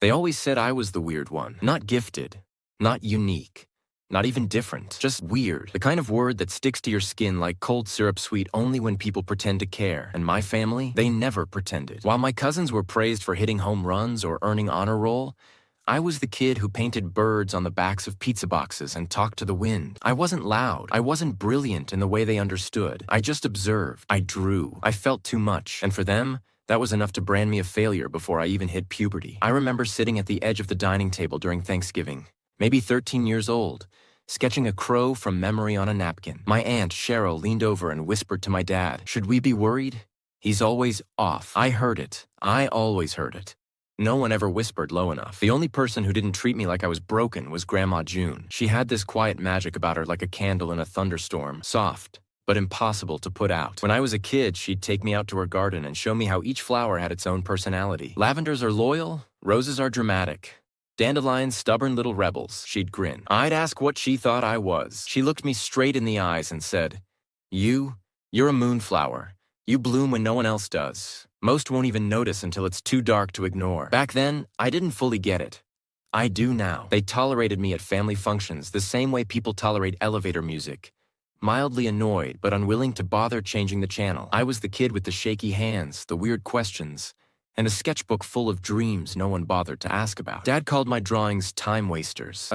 They always said I was the weird one. Not gifted, not unique, not even different, just weird. The kind of word that sticks to your skin like cold syrup sweet only when people pretend to care. And my family, they never pretended. While my cousins were praised for hitting home runs or earning honor roll, I was the kid who painted birds on the backs of pizza boxes and talked to the wind. I wasn't loud. I wasn't brilliant in the way they understood. I just observed. I drew. I felt too much. And for them, that was enough to brand me a failure before I even hit puberty. I remember sitting at the edge of the dining table during Thanksgiving, maybe 13 years old, sketching a crow from memory on a napkin. My aunt, Cheryl, leaned over and whispered to my dad, "Should we be worried? He's always off." I heard it. I always heard it. No one ever whispered low enough. The only person who didn't treat me like I was broken was Grandma June. She had this quiet magic about her, like a candle in a thunderstorm, soft, but impossible to put out. When I was a kid, she'd take me out to her garden and show me how each flower had its own personality. Lavenders are loyal, roses are dramatic. Dandelions, stubborn little rebels. She'd grin. I'd ask what she thought I was. She looked me straight in the eyes and said, You're a moonflower. You bloom when no one else does. Most won't even notice until it's too dark to ignore." Back then, I didn't fully get it. I do now. They tolerated me at family functions the same way people tolerate elevator music. Mildly annoyed, but unwilling to bother changing the channel. I was the kid with the shaky hands, the weird questions, and a sketchbook full of dreams no one bothered to ask about. Dad called my drawings time wasters.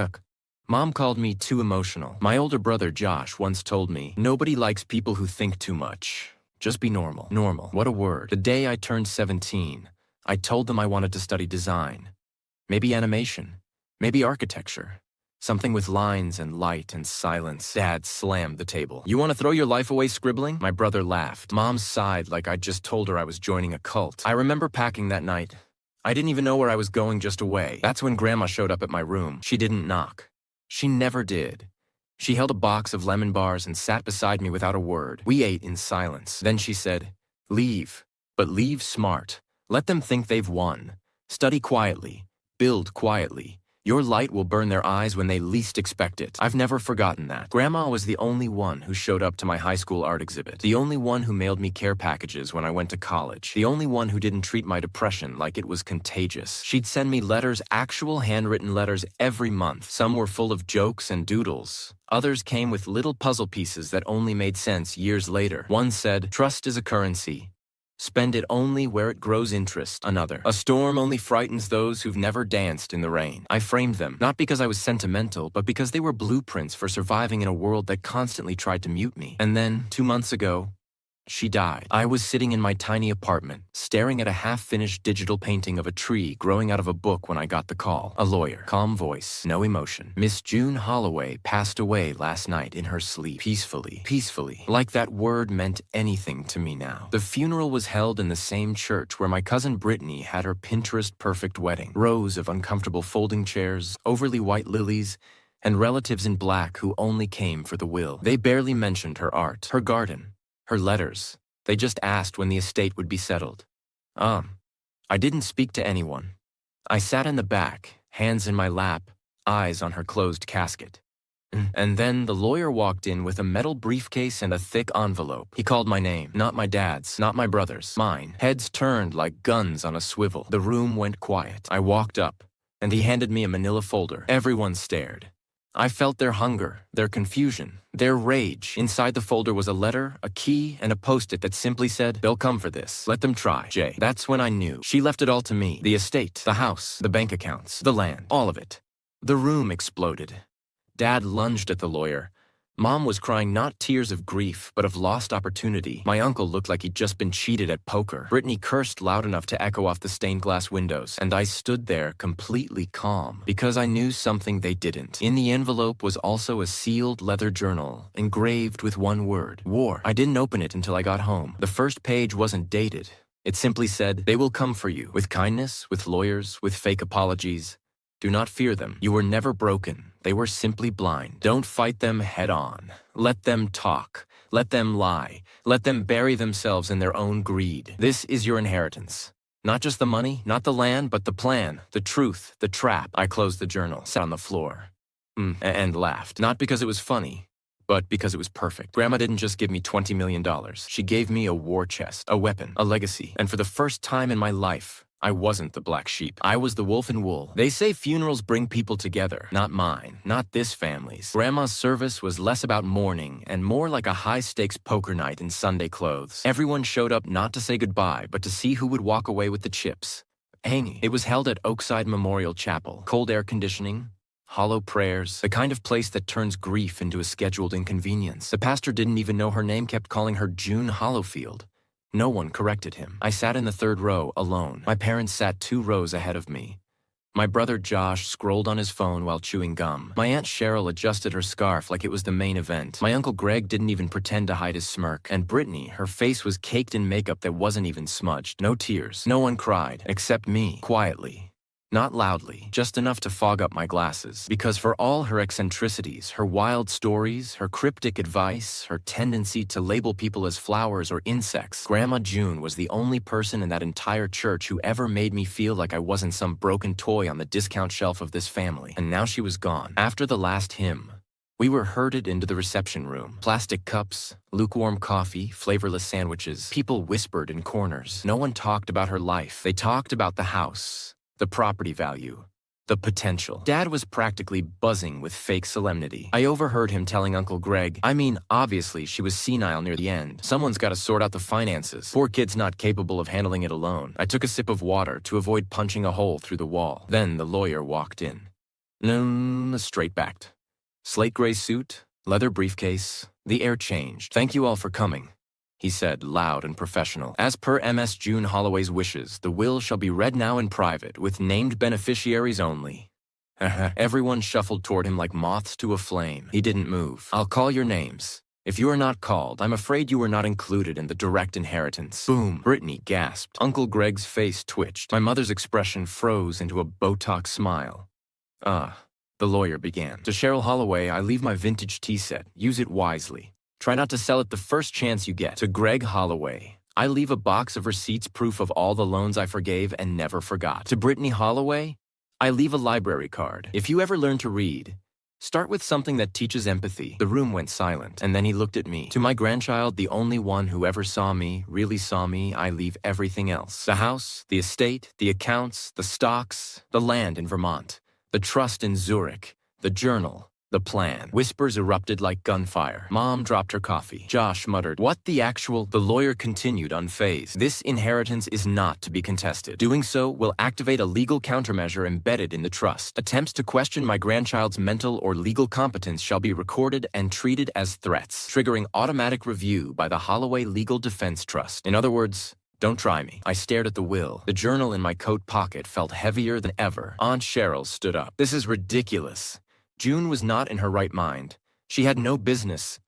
Mom called me too emotional. My older brother Josh once told me, "Nobody likes people who think too much. Just be normal." Normal. What a word. The day I turned 17, I told them I wanted to study design. Maybe animation. Maybe architecture. Something with lines and light and silence. Dad slammed the table. "You want to throw your life away scribbling?" My brother laughed. Mom sighed like I'd just told her I was joining a cult. I remember packing that night. I didn't even know where I was going, just away. That's when Grandma showed up at my room. She didn't knock. She never did. She held a box of lemon bars and sat beside me without a word. We ate in silence. Then she said, "Leave, but leave smart. Let them think they've won. Study quietly. Build quietly. Your light will burn their eyes when they least expect it." I've never forgotten that. Grandma was the only one who showed up to my high school art exhibit. The only one who mailed me care packages when I went to college. The only one who didn't treat my depression like it was contagious. She'd send me letters, actual handwritten letters, every month. Some were full of jokes and doodles. Others came with little puzzle pieces that only made sense years later. One said, "Trust is a currency. Spend it only where it grows interest." Another, "A storm only frightens those who've never danced in the rain." I framed them, not because I was sentimental, but because they were blueprints for surviving in a world that constantly tried to mute me. And then, 2 months ago, she died. I was sitting in my tiny apartment, staring at a half-finished digital painting of a tree growing out of a book when I got the call. A lawyer. Calm voice. No emotion. "Miss June Holloway passed away last night in her sleep. Peacefully." Peacefully. Like that word meant anything to me now. The funeral was held in the same church where my cousin Brittany had her Pinterest-perfect wedding. Rows of uncomfortable folding chairs, overly white lilies, and relatives in black who only came for the will. They barely mentioned her art, her garden, her letters. They just asked when the estate would be settled. I didn't speak to anyone. I sat in the back, hands in my lap, eyes on her closed casket. And then the lawyer walked in with a metal briefcase and a thick envelope. He called my name, not my dad's, not my brother's, mine. Heads turned like guns on a swivel. The room went quiet. I walked up, and he handed me a manila folder. Everyone stared. I felt their hunger, their confusion, their rage. Inside the folder was a letter, a key, and a post-it that simply said, "They'll come for this. Let them try, Jay." That's when I knew. She left it all to me. The estate, the house, the bank accounts, the land, all of it. The room exploded. Dad lunged at the lawyer. Mom was crying not tears of grief, but of lost opportunity. My uncle looked like he'd just been cheated at poker. Brittany cursed loud enough to echo off the stained glass windows, and I stood there completely calm, because I knew something they didn't. In the envelope was also a sealed leather journal, engraved with one word, war. I didn't open it until I got home. The first page wasn't dated. It simply said, "They will come for you, with kindness, with lawyers, with fake apologies. Do not fear them. You were never broken. They were simply blind. Don't fight them head on. Let them talk. Let them lie. Let them bury themselves in their own greed. This is your inheritance. Not just the money, not the land, but the plan, the truth, the trap." I closed the journal, sat on the floor, and laughed. Not because it was funny, but because it was perfect. Grandma didn't just give me $20 million. She gave me a war chest, a weapon, a legacy. And for the first time in my life, I wasn't the black sheep. I was the wolf in wool. They say funerals bring people together. Not mine. Not this family's. Grandma's service was less about mourning and more like a high-stakes poker night in Sunday clothes. Everyone showed up not to say goodbye, but to see who would walk away with the chips. Amy. It was held at Oakside Memorial Chapel. Cold air conditioning, hollow prayers, the kind of place that turns grief into a scheduled inconvenience. The pastor didn't even know her name, kept calling her June Hollowfield. No one corrected him. I sat in the third row, alone. My parents sat 2 rows ahead of me. My brother Josh scrolled on his phone while chewing gum. My Aunt Cheryl adjusted her scarf like it was the main event. My Uncle Greg didn't even pretend to hide his smirk. And Brittany, her face was caked in makeup that wasn't even smudged. No tears. No one cried, except me, quietly. Not loudly, just enough to fog up my glasses. Because for all her eccentricities, her wild stories, her cryptic advice, her tendency to label people as flowers or insects, Grandma June was the only person in that entire church who ever made me feel like I wasn't some broken toy on the discount shelf of this family. And now she was gone. After the last hymn, we were herded into the reception room. Plastic cups, lukewarm coffee, flavorless sandwiches. People whispered in corners. No one talked about her life. They talked about the house, the property value, the potential. Dad was practically buzzing with fake solemnity. I overheard him telling Uncle Greg, obviously she was senile near the end. Someone's got to sort out the finances. Poor kid's not capable of handling it alone. I took a sip of water to avoid punching a hole through the wall. Then the lawyer walked in. Straight-backed. Slate gray suit, leather briefcase. The air changed. "Thank you all for coming," he said, loud and professional. "As per Ms. June Holloway's wishes, the will shall be read now in private, with named beneficiaries only." Everyone shuffled toward him like moths to a flame. He didn't move. "I'll call your names. If you are not called, I'm afraid you were not included in the direct inheritance." Boom! Brittany gasped. Uncle Greg's face twitched. My mother's expression froze into a Botox smile. The lawyer began. "To Cheryl Holloway, I leave my vintage tea set. Use it wisely. Try not to sell it the first chance you get. To Greg Holloway, I leave a box of receipts, proof of all the loans I forgave and never forgot. To Brittany Holloway, I leave a library card. If you ever learn to read, start with something that teaches empathy." The room went silent, and then he looked at me. "To my grandchild, the only one who ever saw me, really saw me, I leave everything else. The house, the estate, the accounts, the stocks, the land in Vermont, the trust in Zurich, the journal, the plan." Whispers erupted like gunfire. Mom dropped her coffee. Josh muttered, "What the actual?" The lawyer continued, unfazed. "This inheritance is not to be contested. Doing so will activate a legal countermeasure embedded in the trust. Attempts to question my grandchild's mental or legal competence shall be recorded and treated as threats, triggering automatic review by the Holloway Legal Defense Trust. In other words, don't try me." I stared at the will. The journal in my coat pocket felt heavier than ever. Aunt Cheryl stood up. "This is ridiculous." June was not in her right mind. She had no business.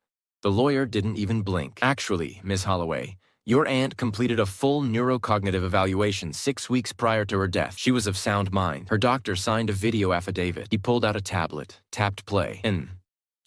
The lawyer didn't even blink. "Actually, Miss Holloway, your aunt completed a full neurocognitive evaluation 6 weeks prior to her death. She was of sound mind. Her doctor signed a video affidavit." He pulled out a tablet, tapped play, and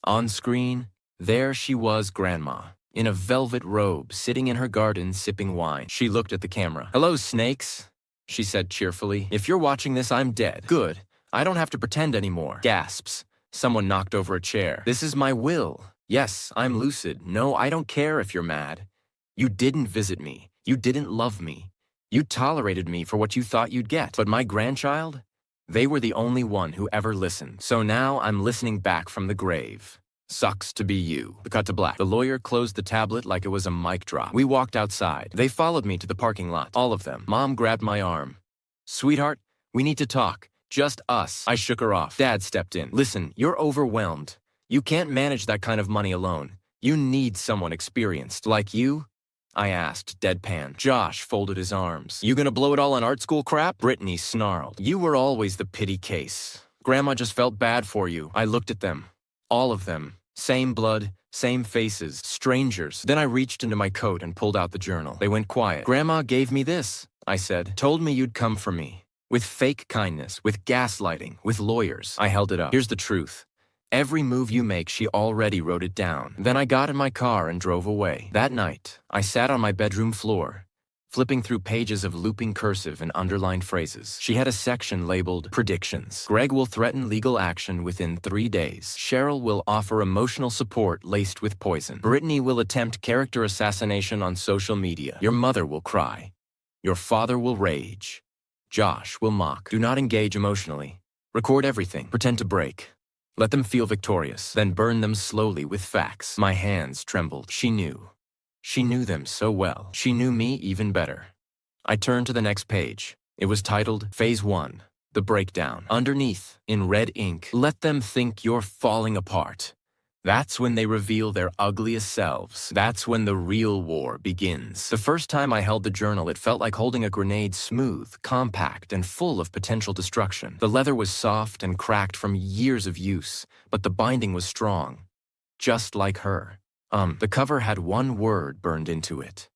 on screen, there she was, Grandma, in a velvet robe, sitting in her garden, sipping wine. She looked at the camera. "Hello, snakes," she said cheerfully. "If you're watching this, I'm dead. Good. I don't have to pretend anymore." Gasps. Someone knocked over a chair. "This is my will. Yes, I'm lucid. No, I don't care if you're mad. You didn't visit me. You didn't love me. You tolerated me for what you thought you'd get. But my grandchild? They were the only one who ever listened. So now I'm listening back from the grave. Sucks to be you." The cut to black. The lawyer closed the tablet like it was a mic drop. We walked outside. They followed me to the parking lot. All of them. Mom grabbed my arm. "Sweetheart, we need to talk. Just us." I shook her off. Dad stepped in. "Listen, you're overwhelmed. You can't manage that kind of money alone. You need someone experienced. Like you?" I asked, deadpan. Josh folded his arms. "You gonna blow it all on art school crap?" Brittany snarled. "You were always the pity case. Grandma just felt bad for you." I looked at them. All of them. Same blood, same faces, strangers. Then I reached into my coat and pulled out the journal. They went quiet. "Grandma gave me this," I said. "Told me you'd come for me. With fake kindness, with gaslighting, with lawyers." I held it up. "Here's the truth. Every move you make, she already wrote it down." Then I got in my car and drove away. That night, I sat on my bedroom floor, flipping through pages of looping cursive and underlined phrases. She had a section labeled Predictions. Greg will threaten legal action within 3 days. Cheryl will offer emotional support laced with poison. Brittany will attempt character assassination on social media. Your mother will cry. Your father will rage. Josh will mock. Do not engage emotionally. Record everything. Pretend to break. Let them feel victorious, then burn them slowly with facts. My hands trembled. She knew. She knew them so well. She knew me even better. I turned to the next page. It was titled Phase 1, The Breakdown. Underneath, in red ink, let them think you're falling apart. That's when they reveal their ugliest selves. That's when the real war begins. The first time I held the journal, it felt like holding a grenade, smooth, compact, and full of potential destruction. The leather was soft and cracked from years of use, but the binding was strong. Just like her. The cover had one word burned into it.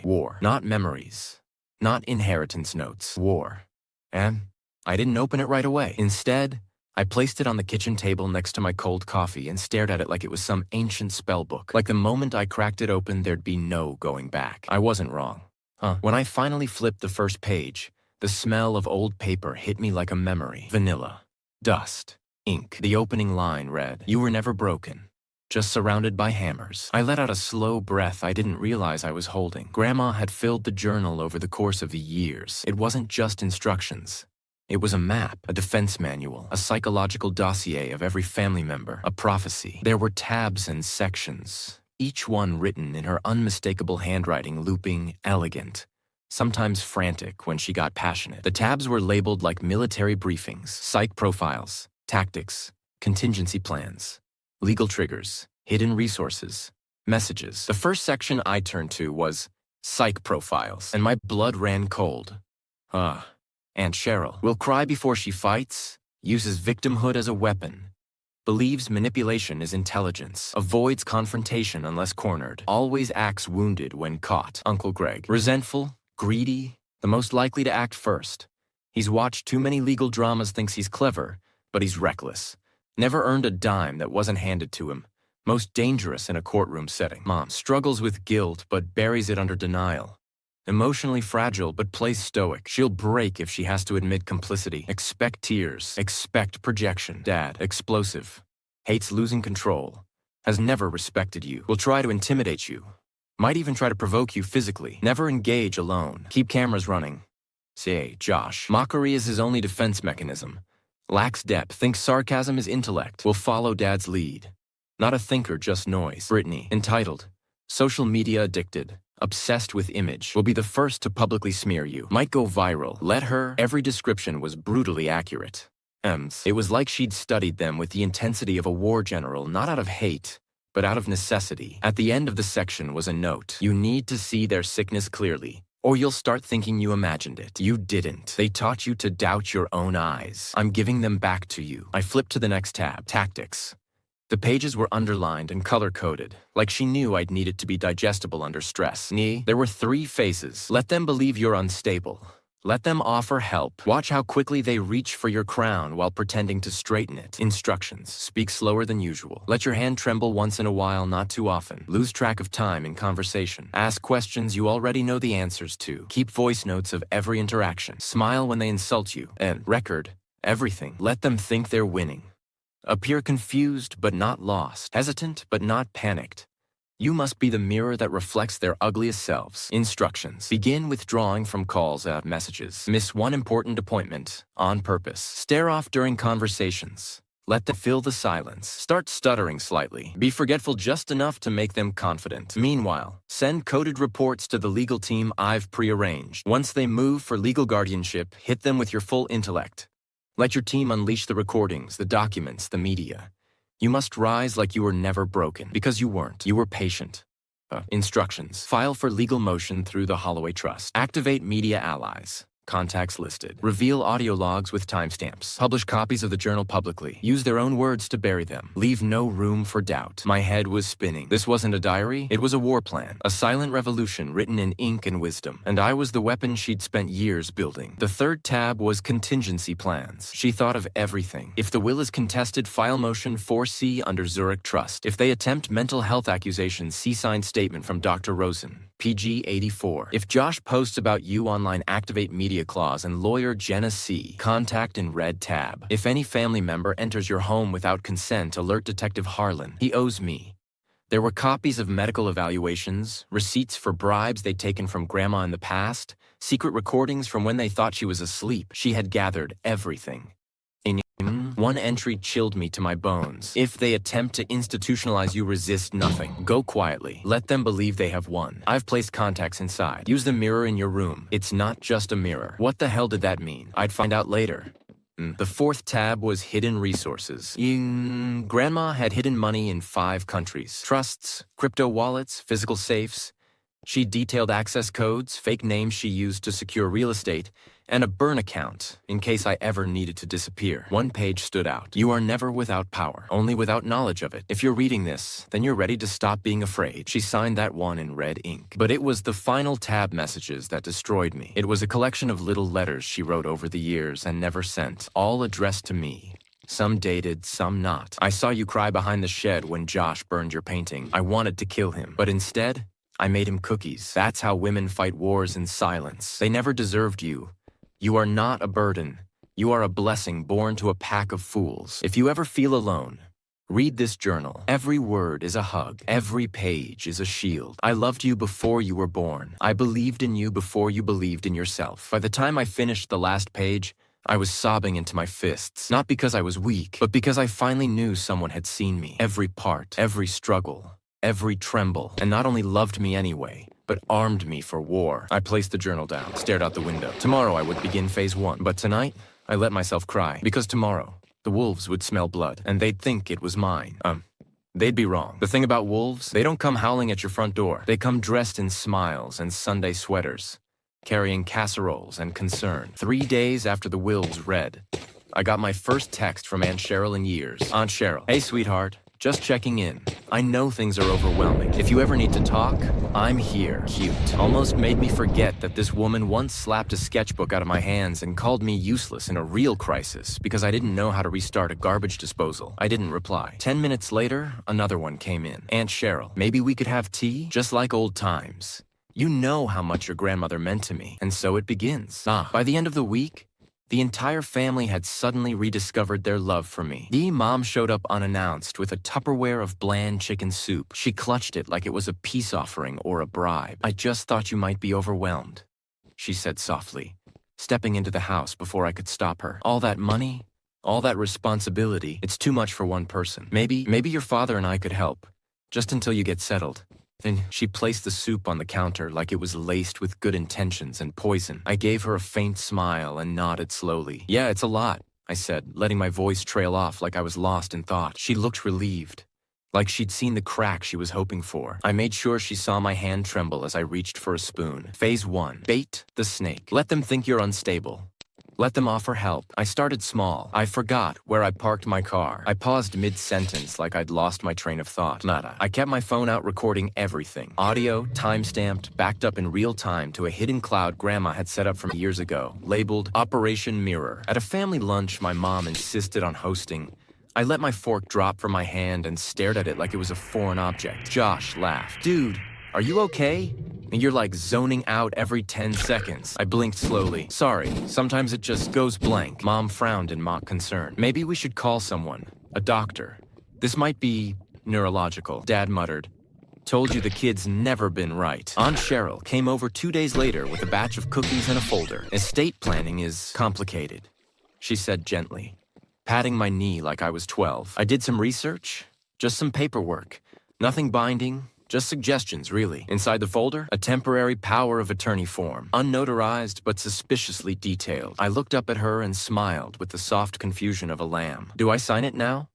War. Not memories. Not inheritance notes. War. And I didn't open it right away. Instead, I placed it on the kitchen table next to my cold coffee and stared at it like it was some ancient spell book. Like the moment I cracked it open, there'd be no going back. I wasn't wrong. When I finally flipped the first page, the smell of old paper hit me like a memory. Vanilla. Dust. Ink. The opening line read, "You were never broken. Just surrounded by hammers." I let out a slow breath I didn't realize I was holding. Grandma had filled the journal over the course of the years. It wasn't just instructions. It was a map, a defense manual, a psychological dossier of every family member, a prophecy. There were tabs and sections, each one written in her unmistakable handwriting, looping, elegant, sometimes frantic when she got passionate. The tabs were labeled like military briefings, psych profiles, tactics, contingency plans, legal triggers, hidden resources, messages. The first section I turned to was psych profiles, and my blood ran cold. Aunt Cheryl will cry before she fights, uses victimhood as a weapon, believes manipulation is intelligence, avoids confrontation unless cornered, always acts wounded when caught. Uncle Greg, resentful, greedy, the most likely to act first. He's watched too many legal dramas, thinks he's clever, but he's reckless. Never earned a dime that wasn't handed to him. Most dangerous in a courtroom setting. Mom struggles with guilt but buries it under denial. Emotionally fragile but plays stoic. She'll break if she has to admit complicity. Expect tears. Expect projection. Dad, explosive. Hates losing control. Has never respected you. Will try to intimidate you. Might even try to provoke you physically. Never engage alone. Keep cameras running. Say, Josh. Mockery is his only defense mechanism. Lacks depth. Thinks sarcasm is intellect. Will follow Dad's lead. Not a thinker, just noise. Brittany, entitled, Social Media Addicted. Obsessed with image, will be the first to publicly smear you. Might go viral. Let her. Every description was brutally accurate. It was like she'd studied them with the intensity of a war general, not out of hate, but out of necessity. At the end of the section was a note. You need to see their sickness clearly, or you'll start thinking you imagined it. You didn't. They taught you to doubt your own eyes. I'm giving them back to you. I flipped to the next tab. Tactics. The pages were underlined and color-coded, like she knew I'd need it to be digestible under stress. There were 3 phases. Let them believe you're unstable. Let them offer help. Watch how quickly they reach for your crown while pretending to straighten it. Instructions. Speak slower than usual. Let your hand tremble once in a while, not too often. Lose track of time in conversation. Ask questions you already know the answers to. Keep voice notes of every interaction. Smile when they insult you. And record everything. Let them think they're winning. Appear confused but not lost, hesitant but not panicked. You must be the mirror that reflects their ugliest selves. Instructions. Begin withdrawing from calls and messages. Miss one important appointment, on purpose. Stare off during conversations. Let them fill the silence. Start stuttering slightly. Be forgetful just enough to make them confident. Meanwhile, send coded reports to the legal team I've prearranged. Once they move for legal guardianship, hit them with your full intellect. Let your team unleash the recordings, the documents, the media. You must rise like you were never broken, because you weren't. You were patient. Instructions. File for legal motion through the Holloway Trust. Activate media allies. Contacts listed. Reveal audio logs with timestamps. Publish copies of the journal publicly. Use their own words to bury them. Leave no room for doubt. My head was spinning. This wasn't a diary. It was a war plan. A silent revolution written in ink and wisdom. And I was the weapon she'd spent years building. The third tab was contingency plans. She thought of everything. If the will is contested, file motion 4C under Zurich Trust. If they attempt mental health accusations, see signed statement from Dr. Rosen. PG 84. If Josh posts about you online, activate media clause and lawyer Jenna C. Contact in red tab. If any family member enters your home without consent, alert Detective Harlan. He owes me. There were copies of medical evaluations, receipts for bribes they'd taken from Grandma in the past, secret recordings from when they thought she was asleep. She had gathered everything. One entry chilled me to my bones. If they attempt to institutionalize you, resist nothing. Go quietly. Let them believe they have won. I've placed contacts inside. Use the mirror in your room. It's not just a mirror. What the hell did that mean? I'd find out later. The fourth tab was hidden resources. Grandma had hidden money in 5 countries. Trusts, crypto wallets, physical safes. She detailed access codes, fake names she used to secure real estate, and a burn account in case I ever needed to disappear. One page stood out. You are never without power, only without knowledge of it. If you're reading this, then you're ready to stop being afraid. She signed that one in red ink. But it was the final tab messages that destroyed me. It was a collection of little letters she wrote over the years and never sent, all addressed to me. Some dated, some not. I saw you cry behind the shed when Josh burned your painting. I wanted to kill him, but instead, I made him cookies. That's how women fight wars in silence. They never deserved you. You are not a burden. You are a blessing born to a pack of fools. If you ever feel alone, read this journal. Every word is a hug. Every page is a shield. I loved you before you were born. I believed in you before you believed in yourself. By the time I finished the last page, I was sobbing into my fists. Not because I was weak, but because I finally knew someone had seen me. Every part, every struggle, every tremble, and not only loved me anyway, but armed me for war. I placed the journal down, stared out the window. Tomorrow I would begin phase 1, but tonight, I let myself cry. Because tomorrow, the wolves would smell blood, and they'd think it was mine. They'd be wrong. The thing about wolves, they don't come howling at your front door. They come dressed in smiles and Sunday sweaters, carrying casseroles and concern. 3 days after the wolves read, I got my first text from Aunt Cheryl in years. Aunt Cheryl, hey sweetheart. Just checking in. I know things are overwhelming. If you ever need to talk, I'm here. Cute. Almost made me forget that this woman once slapped a sketchbook out of my hands and called me useless in a real crisis because I didn't know how to restart a garbage disposal. I didn't reply. 10 minutes later, another one came in. Aunt Cheryl, maybe we could have tea? Just like old times. You know how much your grandmother meant to me. And so it begins. By the end of the week, the entire family had suddenly rediscovered their love for me. Mom showed up unannounced with a Tupperware of bland chicken soup. She clutched it like it was a peace offering or a bribe. I just thought you might be overwhelmed, she said softly, stepping into the house before I could stop her. All that money, all that responsibility, it's too much for one person. Maybe your father and I could help, just until you get settled. Then she placed the soup on the counter like it was laced with good intentions and poison. I gave her a faint smile and nodded slowly. Yeah, it's a lot, I said, letting my voice trail off like I was lost in thought. She looked relieved, like she'd seen the crack she was hoping for. I made sure she saw my hand tremble as I reached for a spoon. Phase 1. Bait the snake. Let them think you're unstable. Let them offer help. I started small. I forgot where I parked my car. I paused mid-sentence like I'd lost my train of thought. Nada. I kept my phone out recording everything. Audio, time-stamped, backed up in real time to a hidden cloud Grandma had set up from years ago, labeled Operation Mirror. At a family lunch my mom insisted on hosting, I let my fork drop from my hand and stared at it like it was a foreign object. Josh laughed. Dude, are you okay? And you're like zoning out every 10 seconds. I blinked slowly. Sorry, sometimes it just goes blank. Mom frowned in mock concern. Maybe we should call someone. A doctor. This might be neurological. Dad muttered. Told you the kid's never been right. Aunt Cheryl came over 2 days later with a batch of cookies and a folder. Estate planning is complicated, she said gently, patting my knee like I was 12. I did some research, just some paperwork. Nothing binding. Just suggestions, really. Inside the folder, a temporary power of attorney form, unnotarized but suspiciously detailed. I looked up at her and smiled with the soft confusion of a lamb. Do I sign it now?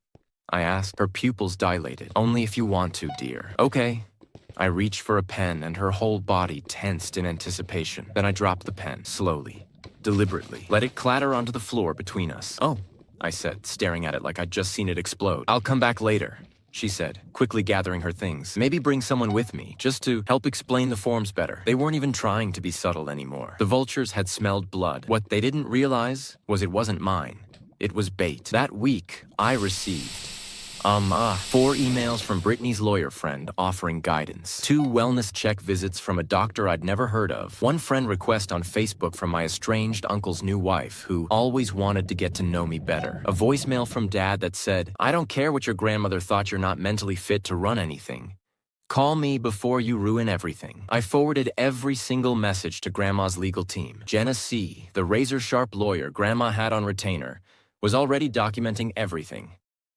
I asked. Her pupils dilated. Only if you want to, dear. Okay. I reached for a pen and her whole body tensed in anticipation. Then I dropped the pen, slowly, deliberately. Let it clatter onto the floor between us. Oh, I said, staring at it like I'd just seen it explode. I'll come back later, she said, quickly gathering her things. Maybe bring someone with me, just to help explain the forms better. They weren't even trying to be subtle anymore. The vultures had smelled blood. What they didn't realize was it wasn't mine. It was bait. That week, I received 4 emails from Brittany's lawyer friend offering guidance, 2 wellness check visits from a doctor I'd never heard of, 1 friend request on Facebook from my estranged uncle's new wife, who always wanted to get to know me better, a voicemail from Dad that said, I don't care what your grandmother thought, you're not mentally fit to run anything. Call me before you ruin everything. I forwarded every single message to Grandma's legal team. Jenna C., the razor-sharp lawyer Grandma had on retainer, was already documenting everything.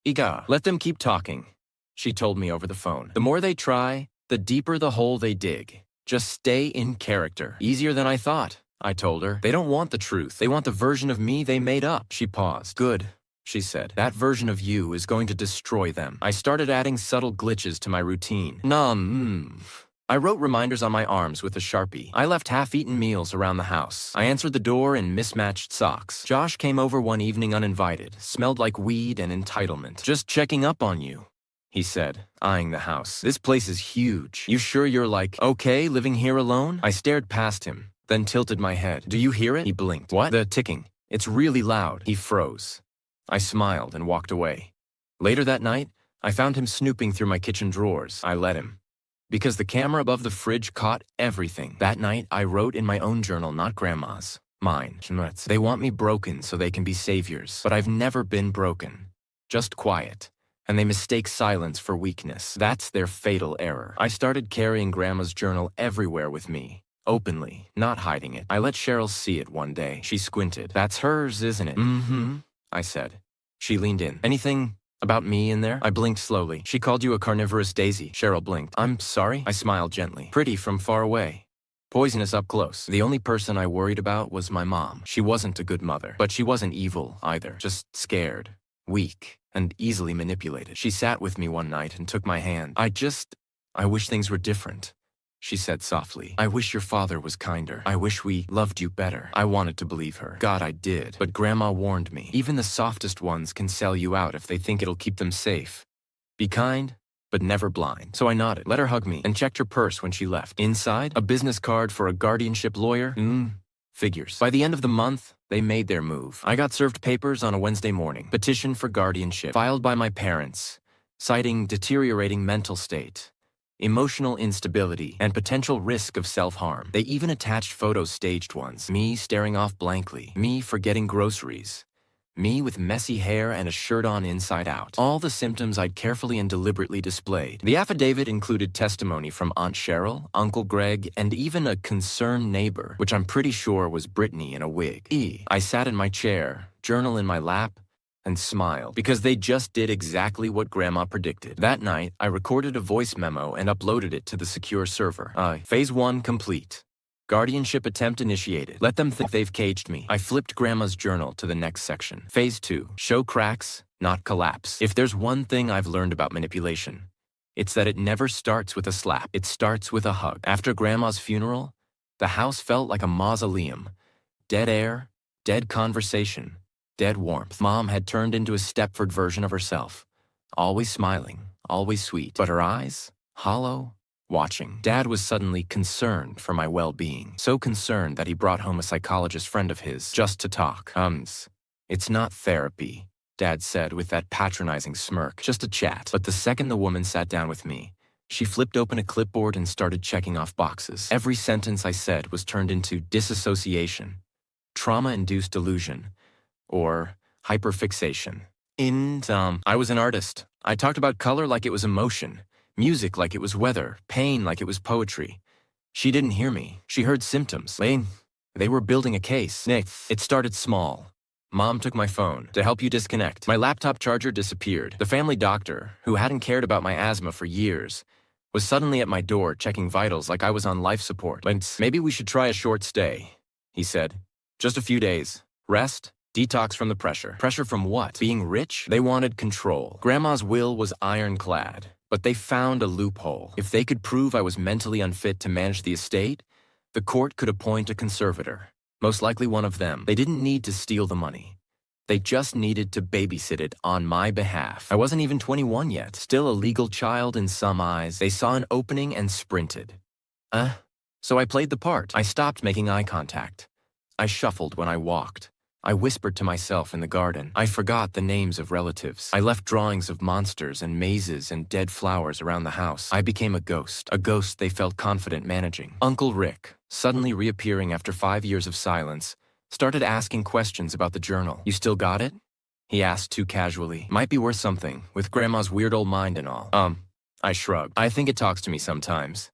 Iga, let them keep talking, she told me over the phone. The more they try, the deeper the hole they dig. Just stay in character. Easier than I thought, I told her. They don't want the truth. They want the version of me they made up. She paused. Good, she said. That version of you is going to destroy them. I started adding subtle glitches to my routine. I wrote reminders on my arms with a Sharpie. I left half-eaten meals around the house. I answered the door in mismatched socks. Josh came over one evening uninvited, smelled like weed and entitlement. Just checking up on you, he said, eyeing the house. This place is huge. You sure you're okay living here alone? I stared past him, then tilted my head. Do you hear it? He blinked. What? The ticking. It's really loud. He froze. I smiled and walked away. Later that night, I found him snooping through my kitchen drawers. I let him. Because the camera above the fridge caught everything. That night, I wrote in my own journal, not Grandma's. Mine. They want me broken so they can be saviors. But I've never been broken. Just quiet. And they mistake silence for weakness. That's their fatal error. I started carrying Grandma's journal everywhere with me. Openly, not hiding it. I let Cheryl see it one day. She squinted. That's hers, isn't it? Mm-hmm, I said. She leaned in. Anything about me in there? I blinked slowly. She called you a carnivorous daisy. Cheryl blinked. I'm sorry? I smiled gently. Pretty from far away. Poisonous up close. The only person I worried about was my mom. She wasn't a good mother, but she wasn't evil either. Just scared, weak, and easily manipulated. She sat with me one night and took my hand. I wish things were different, she said softly. I wish your father was kinder. I wish we loved you better. I wanted to believe her. God, I did. But Grandma warned me. Even the softest ones can sell you out if they think it'll keep them safe. Be kind, but never blind. So I nodded, let her hug me, and checked her purse when she left. Inside, a business card for a guardianship lawyer. Figures. By the end of the month, they made their move. I got served papers on a Wednesday morning. Petition for guardianship, filed by my parents, citing deteriorating mental state, emotional instability, and potential risk of self-harm. They even attached photos, staged ones. Me staring off blankly. Me forgetting groceries. Me with messy hair and a shirt on inside out. All the symptoms I'd carefully and deliberately displayed. The affidavit included testimony from Aunt Cheryl, Uncle Greg, and even a concerned neighbor, which I'm pretty sure was Brittany in a wig. I sat in my chair, journal in my lap, and smiled, because they just did exactly what Grandma predicted. That night, I recorded a voice memo and uploaded it to the secure server. Phase 1 complete. Guardianship attempt initiated. Let them think they've caged me. I flipped Grandma's journal to the next section. Phase 2. Show cracks, not collapse. If there's one thing I've learned about manipulation, it's that it never starts with a slap. It starts with a hug. After Grandma's funeral, the house felt like a mausoleum. Dead air, dead conversation, dead warmth. Mom had turned into a Stepford version of herself. Always smiling, always sweet. But her eyes, hollow, watching. Dad was suddenly concerned for my well-being. So concerned that he brought home a psychologist friend of his just to talk. It's not therapy, Dad said with that patronizing smirk. Just a chat. But the second the woman sat down with me, she flipped open a clipboard and started checking off boxes. Every sentence I said was turned into disassociation, trauma-induced delusion, or hyperfixation. I was an artist. I talked about color like it was emotion, music like it was weather, pain like it was poetry. She didn't hear me. She heard symptoms. They were building a case. It started small. Mom took my phone. To help you disconnect. My laptop charger disappeared. The family doctor, who hadn't cared about my asthma for years, was suddenly at my door checking vitals like I was on life support. Maybe we should try a short stay, he said. Just a few days. Rest. Detox from the pressure. Pressure from what? Being rich? They wanted control. Grandma's will was ironclad. But they found a loophole. If they could prove I was mentally unfit to manage the estate, the court could appoint a conservator, most likely one of them. They didn't need to steal the money. They just needed to babysit it on my behalf. I wasn't even 21 yet, still a legal child in some eyes. They saw an opening and sprinted. So I played the part. I stopped making eye contact. I shuffled when I walked. I whispered to myself in the garden. I forgot the names of relatives. I left drawings of monsters and mazes and dead flowers around the house. I became a ghost they felt confident managing. Uncle Rick, suddenly reappearing after 5 years of silence, started asking questions about the journal. You still got it? He asked too casually. Might be worth something, with Grandma's weird old mind and all. I shrugged. I think it talks to me sometimes.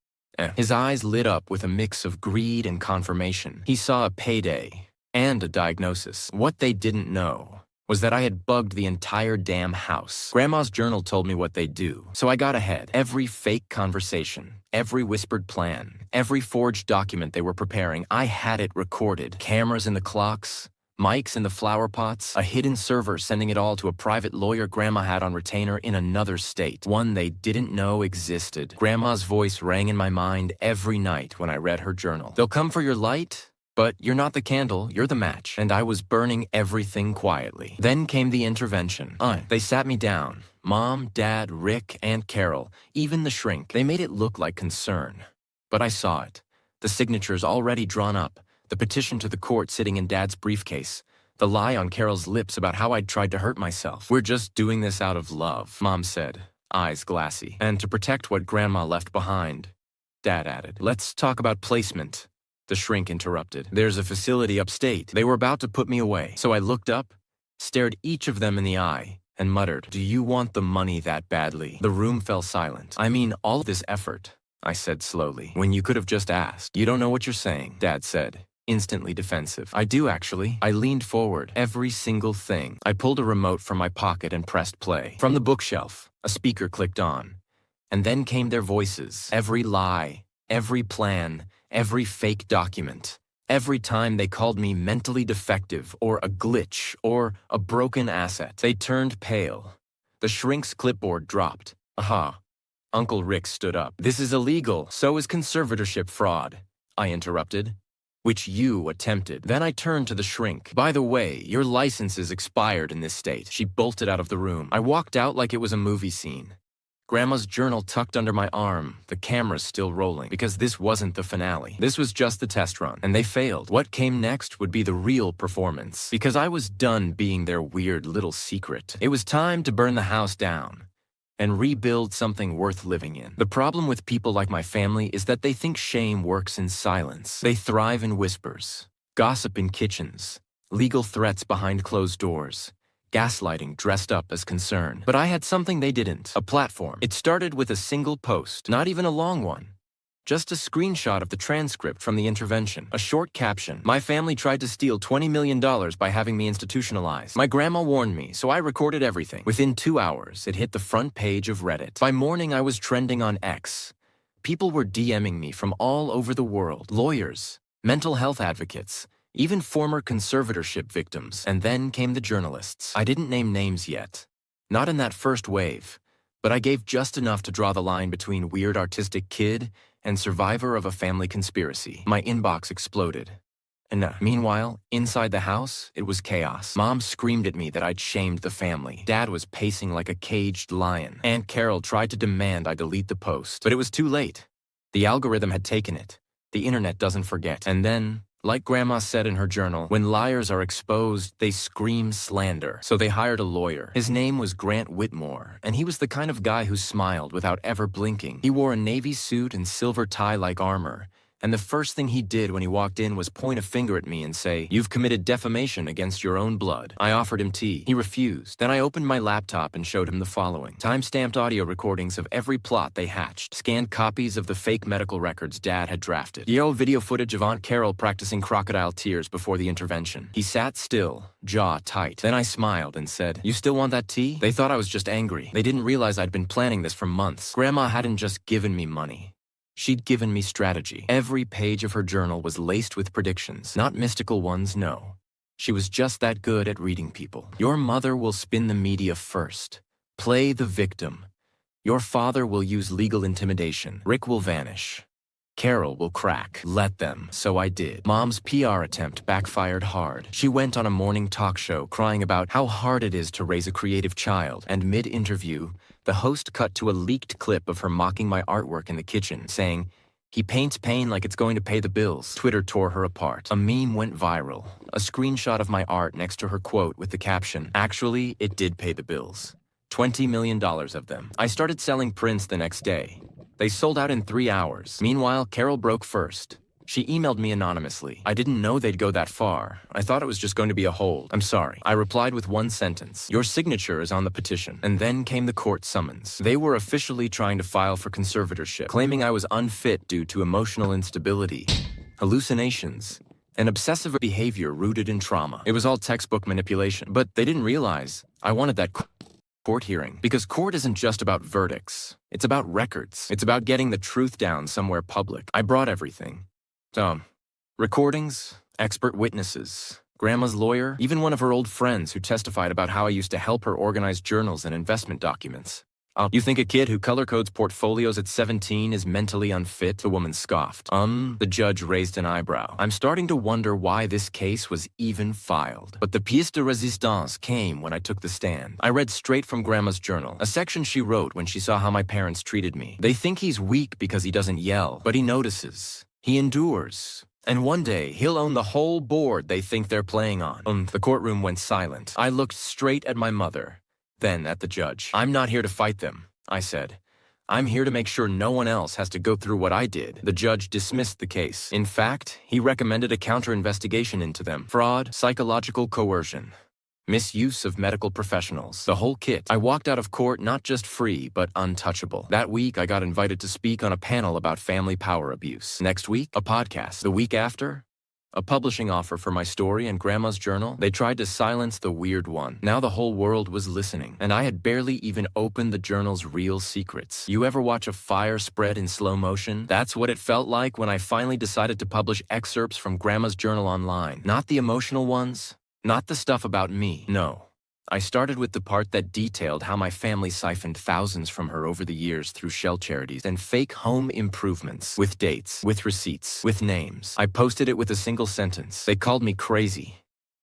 His eyes lit up with a mix of greed and confirmation. He saw a payday and a diagnosis. What they didn't know was that I had bugged the entire damn house. Grandma's journal told me what they'd do, so I got ahead. Every fake conversation, every whispered plan, every forged document they were preparing, I had it recorded. Cameras in the clocks, mics in the flower pots, a hidden server sending it all to a private lawyer Grandma had on retainer in another state, one they didn't know existed. Grandma's voice rang in my mind every night when I read her journal. They'll come for your light, but you're not the candle, you're the match. And I was burning everything quietly. Then came the intervention. They sat me down. Mom, Dad, Rick, Aunt Carol, even the shrink. They made it look like concern. But I saw it. The signatures already drawn up. The petition to the court sitting in Dad's briefcase. The lie on Carol's lips about how I'd tried to hurt myself. We're just doing this out of love, Mom said, eyes glassy. And to protect what Grandma left behind, Dad added. Let's talk about placement. The shrink interrupted. There's a facility upstate. They were about to put me away. So I looked up, stared each of them in the eye, and muttered, "Do you want the money that badly?" The room fell silent. I mean, all this effort, I said slowly, when you could have just asked. You don't know what you're saying, Dad said, instantly defensive. I do, actually. I leaned forward. Every single thing. I pulled a remote from my pocket and pressed play. From the bookshelf, a speaker clicked on. And then came their voices. Every lie, every plan, every fake document. Every time they called me mentally defective or a glitch or a broken asset. They turned pale. The shrink's clipboard dropped. Aha. Uncle Rick stood up. This is illegal. So is conservatorship fraud, I interrupted. Which you attempted. Then I turned to the shrink. By the way, your license is expired in this state. She bolted out of the room. I walked out like it was a movie scene. Grandma's journal tucked under my arm, the cameras still rolling, because this wasn't the finale. This was just the test run, and they failed. What came next would be the real performance, because I was done being their weird little secret. It was time to burn the house down and rebuild something worth living in. The problem with people like my family is that they think shame works in silence. They thrive in whispers, gossip in kitchens, legal threats behind closed doors, gaslighting dressed up as concern. But I had something they didn't, a platform. It started with a single post, not even a long one. Just a screenshot of the transcript from the intervention. A short caption. My family tried to steal $20 million by having me institutionalized. My grandma warned me, so I recorded everything. Within 2 hours, it hit the front page of Reddit. By morning, I was trending on X. People were DMing me from all over the world. Lawyers, mental health advocates, even former conservatorship victims. And then came the journalists. I didn't name names yet. Not in that first wave. But I gave just enough to draw the line between weird artistic kid and survivor of a family conspiracy. My inbox exploded. And meanwhile, inside the house, it was chaos. Mom screamed at me that I'd shamed the family. Dad was pacing like a caged lion. Aunt Carol tried to demand I delete the post, but it was too late. The algorithm had taken it. The internet doesn't forget. And then, like Grandma said in her journal, when liars are exposed, they scream slander. So they hired a lawyer. His name was Grant Whitmore, and he was the kind of guy who smiled without ever blinking. He wore a navy suit and silver tie-like armor, and the first thing he did when he walked in was point a finger at me and say, "You've committed defamation against your own blood." I offered him tea. He refused. Then I opened my laptop and showed him the following. Time-stamped audio recordings of every plot they hatched. Scanned copies of the fake medical records Dad had drafted. Video footage of Aunt Carol practicing crocodile tears before the intervention. He sat still, jaw tight. Then I smiled and said, "You still want that tea?" They thought I was just angry. They didn't realize I'd been planning this for months. Grandma hadn't just given me money. She'd given me strategy. Every page of her journal was laced with predictions, not mystical ones, no. She was just that good at reading people. Your mother will spin the media first. Play the victim. Your father will use legal intimidation. Rick will vanish. Carol will crack. Let them. So I did. Mom's PR attempt backfired hard. She went on a morning talk show crying about how hard it is to raise a creative child, and mid-interview, the host cut to a leaked clip of her mocking my artwork in the kitchen, saying, "He paints pain like it's going to pay the bills." Twitter tore her apart. A meme went viral. A screenshot of my art next to her quote with the caption, "Actually, it did pay the bills. $20 million of them." I started selling prints the next day. They sold out in 3 hours. Meanwhile, Carol broke first. She emailed me anonymously. I didn't know they'd go that far. I thought it was just going to be a hold. I'm sorry. I replied with one sentence. Your signature is on the petition. And then came the court summons. They were officially trying to file for conservatorship, claiming I was unfit due to emotional instability, hallucinations, and obsessive behavior rooted in trauma. It was all textbook manipulation, but they didn't realize I wanted that court hearing. Because court isn't just about verdicts. It's about records. It's about getting the truth down somewhere public. I brought everything. Recordings, expert witnesses, Grandma's lawyer, even one of her old friends who testified about how I used to help her organize journals and investment documents. You think a kid who color codes portfolios at 17 is mentally unfit? The woman scoffed. The judge raised an eyebrow. I'm starting to wonder why this case was even filed. But the pièce de résistance came when I took the stand. I read straight from Grandma's journal, a section she wrote when she saw how my parents treated me. They think he's weak because he doesn't yell, but he notices. He endures. And one day, he'll own the whole board they think they're playing on. The courtroom went silent. I looked straight at my mother, then at the judge. I'm not here to fight them, I said. I'm here to make sure no one else has to go through what I did. The judge dismissed the case. In fact, he recommended a counter-investigation into them. Fraud, psychological coercion, misuse of medical professionals, the whole kit. I walked out of court not just free, but untouchable. That week, I got invited to speak on a panel about family power abuse. Next week, a podcast. The week after, a publishing offer for my story and Grandma's journal. They tried to silence the weird one. Now the whole world was listening, and I had barely even opened the journal's real secrets. You ever watch a fire spread in slow motion? That's what it felt like when I finally decided to publish excerpts from Grandma's journal online. Not the emotional ones. Not the stuff about me, no. I started with the part that detailed how my family siphoned thousands from her over the years through shell charities and fake home improvements, with dates, with receipts, with names. I posted it with a single sentence. They called me crazy.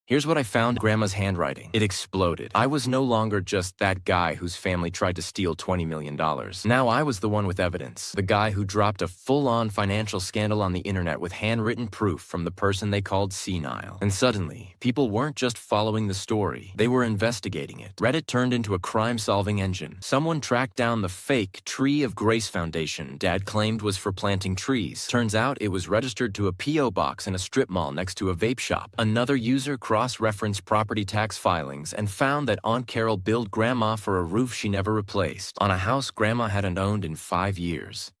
Here's what I found: Grandma's handwriting. It exploded. I was no longer just that guy whose family tried to steal $20 million. Now I was the one with evidence. The guy who dropped a full-on financial scandal on the internet with handwritten proof from the person they called senile. And suddenly, people weren't just following the story. They were investigating it. Reddit turned into a crime-solving engine. Someone tracked down the fake Tree of Grace Foundation Dad claimed was for planting trees. Turns out it was registered to a P.O. box in a strip mall next to a vape shop. Another user cross-referenced property tax filings and found that Aunt Carol billed Grandma for a roof she never replaced on a house Grandma hadn't owned in 5 years.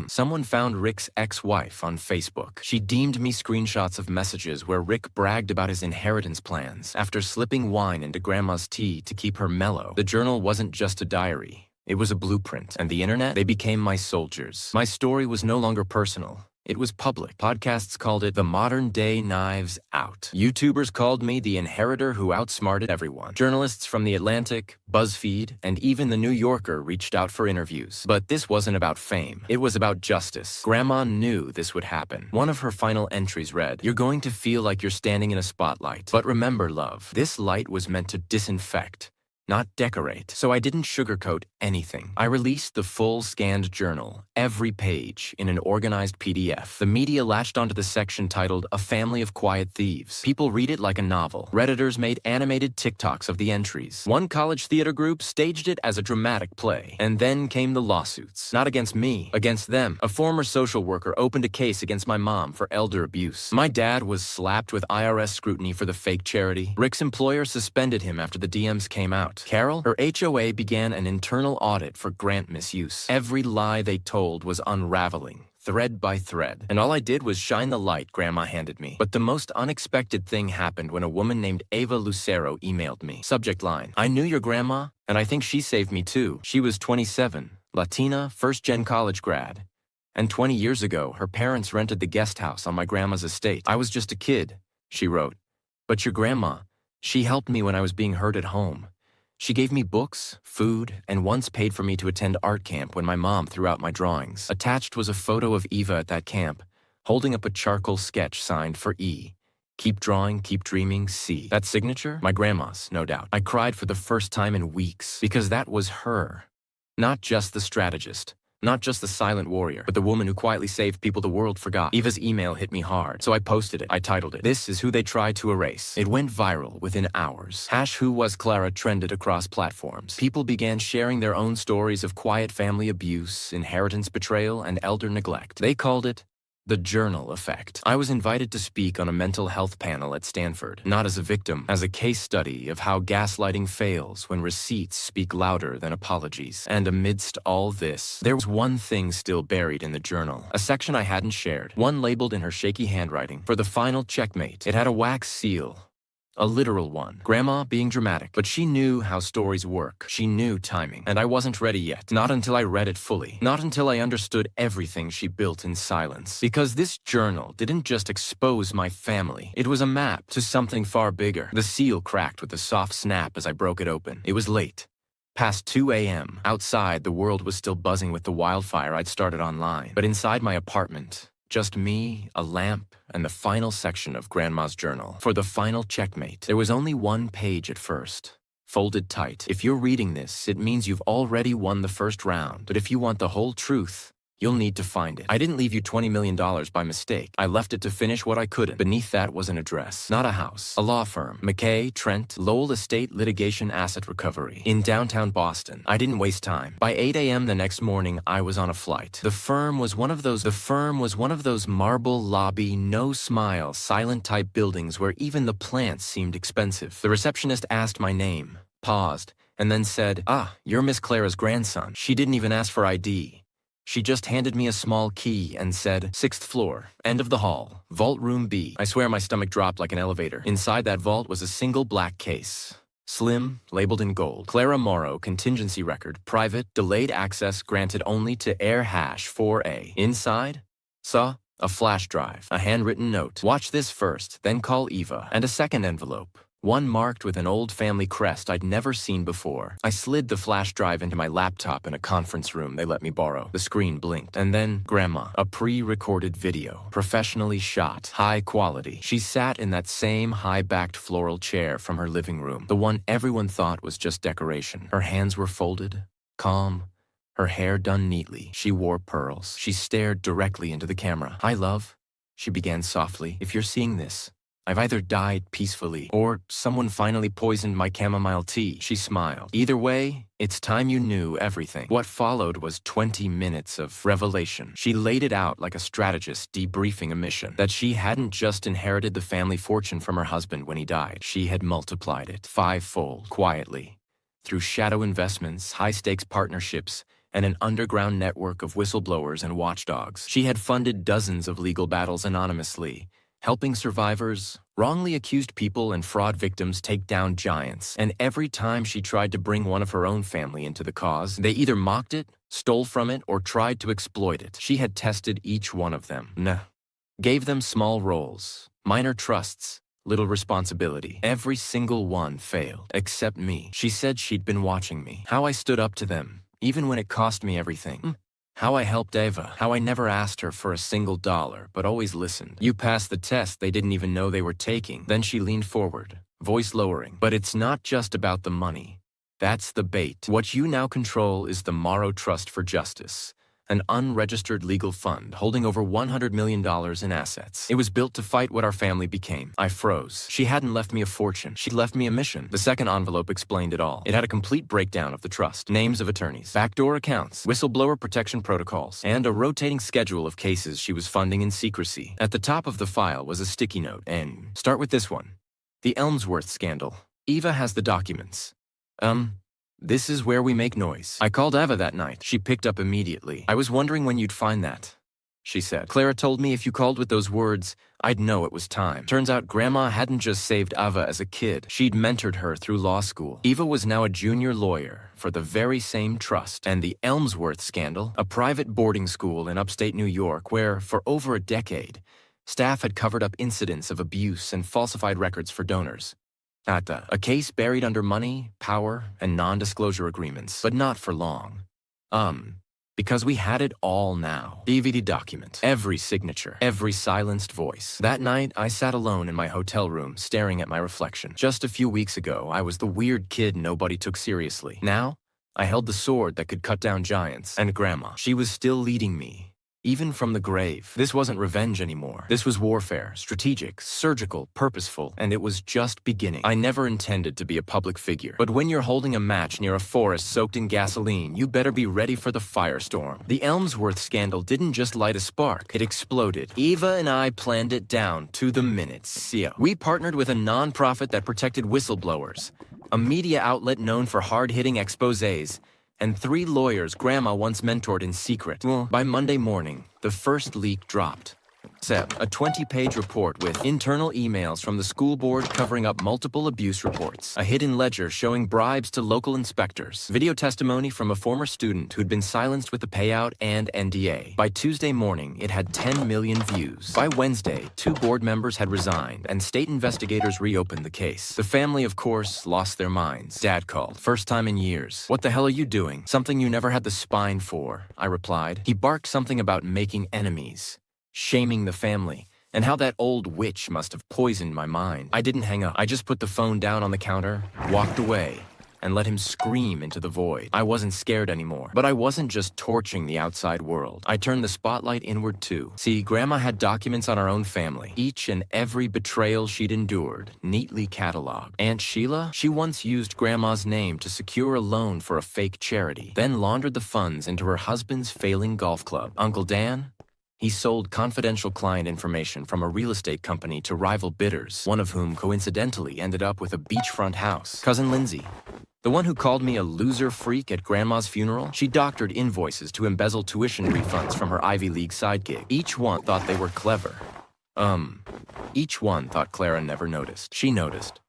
Someone found Rick's ex-wife on Facebook. She deemed me screenshots of messages where Rick bragged about his inheritance plans after slipping wine into Grandma's tea to keep her mellow. The journal wasn't just a diary. It was a blueprint. And the internet? They became my soldiers. My story was no longer personal. It was public. Podcasts called it the modern-day Knives Out. YouTubers called me the inheritor who outsmarted everyone. Journalists from The Atlantic, BuzzFeed, and even The New Yorker reached out for interviews. But this wasn't about fame. It was about justice. Grandma knew this would happen. One of her final entries read, "You're going to feel like you're standing in a spotlight. But remember, love, this light was meant to disinfect, not decorate." So I didn't sugarcoat anything. I released the full scanned journal, every page, in an organized PDF. The media latched onto the section titled "A Family of Quiet Thieves." People read it like a novel. Redditors made animated TikToks of the entries. One college theater group staged it as a dramatic play. And then came the lawsuits. Not against me, against them. A former social worker opened a case against my mom for elder abuse. My dad was slapped with IRS scrutiny for the fake charity. Rick's employer suspended him after the DMs came out. Carol, her HOA began an internal audit for grant misuse. Every lie they told was unraveling, thread by thread. And all I did was shine the light Grandma handed me. But the most unexpected thing happened when a woman named Ava Lucero emailed me. Subject line: "I knew your grandma, and I think she saved me too. She was 27, Latina, first-gen college grad. And 20 years ago, her parents rented the guest house on my grandma's estate. I was just a kid," she wrote. "But your grandma, she helped me when I was being hurt at home. She gave me books, food, and once paid for me to attend art camp when my mom threw out my drawings." Attached was a photo of Eva at that camp, holding up a charcoal sketch signed for E. "Keep drawing, keep dreaming, C." That signature? My grandma's, no doubt. I cried for the first time in weeks, because that was her. Not just the strategist. Not just the silent warrior, but the woman who quietly saved people the world forgot. Eva's email hit me hard, so I posted it. I titled it, "This is who they tried to erase." It went viral within hours. #WhoWasClara trended across platforms. People began sharing their own stories of quiet family abuse, inheritance betrayal, and elder neglect. They called it The journal effect. I was invited to speak on a mental health panel at Stanford, not as a victim, as a case study of how gaslighting fails when receipts speak louder than apologies. And amidst all this, there was one thing still buried in the journal, a section I hadn't shared, one labeled in her shaky handwriting, for the final checkmate. It had a wax seal. A literal one. Grandma being dramatic, but she knew how stories work. She knew timing, and I wasn't ready yet. Not until I read it fully. Not until I understood everything she built in silence. Because this journal didn't just expose my family. It was a map to something far bigger. The seal cracked with a soft snap as I broke it open. It was late. Past 2 a.m. Outside, the world was still buzzing with the wildfire I'd started online. But inside my apartment, just me, a lamp, and the final section of Grandma's journal. For the final checkmate, there was only one page at first, folded tight. If you're reading this, it means you've already won the first round. But if you want the whole truth, you'll need to find it. I didn't leave you $20 million by mistake. I left it to finish what I couldn't. Beneath that was an address, not a house. A law firm. McKay, Trent, Lowell Estate Litigation Asset Recovery. In downtown Boston. I didn't waste time. By 8 a.m. the next morning, I was on a flight. The firm was one of those marble lobby, no smile, silent type buildings where even the plants seemed expensive. The receptionist asked my name, paused, and then said, "Ah, you're Miss Clara's grandson." She didn't even ask for ID. She just handed me a small key and said, "6th floor, end of the hall, vault room B." I swear my stomach dropped like an elevator. Inside that vault was a single black case. Slim, labeled in gold. Clara Morrow, contingency record, private, delayed access granted only to air hash 4A. Inside, saw a flash drive, a handwritten note. "Watch this first, then call Eva." And a second envelope. One marked with an old family crest I'd never seen before. I slid the flash drive into my laptop in a conference room they let me borrow. The screen blinked. And then, Grandma. A pre-recorded video. Professionally shot. High quality. She sat in that same high-backed floral chair from her living room. The one everyone thought was just decoration. Her hands were folded. Calm. Her hair done neatly. She wore pearls. She stared directly into the camera. "Hi, love," she began softly. "If you're seeing this, I've either died peacefully, or someone finally poisoned my chamomile tea." She smiled. "Either way, it's time you knew everything." What followed was 20 minutes of revelation. She laid it out like a strategist debriefing a mission. That she hadn't just inherited the family fortune from her husband when he died. She had multiplied it fivefold, quietly. Through shadow investments, high-stakes partnerships, and an underground network of whistleblowers and watchdogs. She had funded dozens of legal battles anonymously, helping survivors, wrongly accused people, and fraud victims take down giants. And every time she tried to bring one of her own family into the cause, they either mocked it, stole from it, or tried to exploit it. She had tested each one of them. Gave them small roles, minor trusts, little responsibility. Every single one failed, except me. She said she'd been watching me. How I stood up to them, even when it cost me everything. How I helped Eva. How I never asked her for a single dollar, but always listened. "You passed the test they didn't even know they were taking." Then she leaned forward, voice lowering. "But it's not just about the money. That's the bait. What you now control is the Morrow Trust for Justice, an unregistered legal fund holding over $100 million in assets. It was built to fight what our family became." I froze. She hadn't left me a fortune. She'd left me a mission. The second envelope explained it all. It had a complete breakdown of the trust, names of attorneys, backdoor accounts, whistleblower protection protocols, and a rotating schedule of cases she was funding in secrecy. At the top of the file was a sticky note, and start with this one. "The Elmsworth scandal. Eva has the documents. This is where we make noise." I called Eva that night. She picked up immediately. "I was wondering when you'd find that," she said. "Clara told me if you called with those words, I'd know it was time." Turns out Grandma hadn't just saved Eva as a kid. She'd mentored her through law school. Eva was now a junior lawyer for the very same trust. And the Elmsworth scandal, a private boarding school in upstate New York where, for over a decade, staff had covered up incidents of abuse and falsified records for donors. AITA, a case buried under money, power, and non-disclosure agreements, but not for long. Because we had it all now. DVD document, every signature, every silenced voice. That night, I sat alone in my hotel room, staring at my reflection. Just a few weeks ago, I was the weird kid nobody took seriously. Now, I held the sword that could cut down giants. And Grandma, she was still leading me, even from the grave. This wasn't revenge anymore. This was warfare, strategic, surgical, purposeful, and it was just beginning. I never intended to be a public figure, but when you're holding a match near a forest soaked in gasoline, you better be ready for the firestorm. The Elmsworth scandal didn't just light a spark, it exploded. Eva and I planned it down to the minute. We partnered with a non-profit that protected whistleblowers, a media outlet known for hard-hitting exposés, and 3 lawyers Grandma once mentored in secret. Well, by Monday morning, the first leak dropped. A 20-page report with internal emails from the school board covering up multiple abuse reports, a hidden ledger showing bribes to local inspectors, video testimony from a former student who'd been silenced with a payout and NDA. By Tuesday morning, it had 10 million views. By Wednesday, 2 board members had resigned, and state investigators reopened the case. The family, of course, lost their minds. Dad called. First time in years. "What the hell are you doing?" "Something you never had the spine for," I replied. He barked something about making enemies, shaming the family, and how that old witch must have poisoned my mind. I didn't hang up. I just put the phone down on the counter, walked away, and let him scream into the void. I wasn't scared anymore. But I wasn't just torching the outside world. I turned the spotlight inward too. See, Grandma had documents on our own family, each and every betrayal she'd endured, neatly cataloged. Aunt Sheila? She once used Grandma's name to secure a loan for a fake charity, then laundered the funds into her husband's failing golf club. Uncle Dan? He sold confidential client information from a real estate company to rival bidders, one of whom coincidentally ended up with a beachfront house. Cousin Lindsay, the one who called me a loser freak at Grandma's funeral, she doctored invoices to embezzle tuition refunds from her Ivy League side gig. Each one thought they were clever. Each one thought Clara never noticed. She noticed.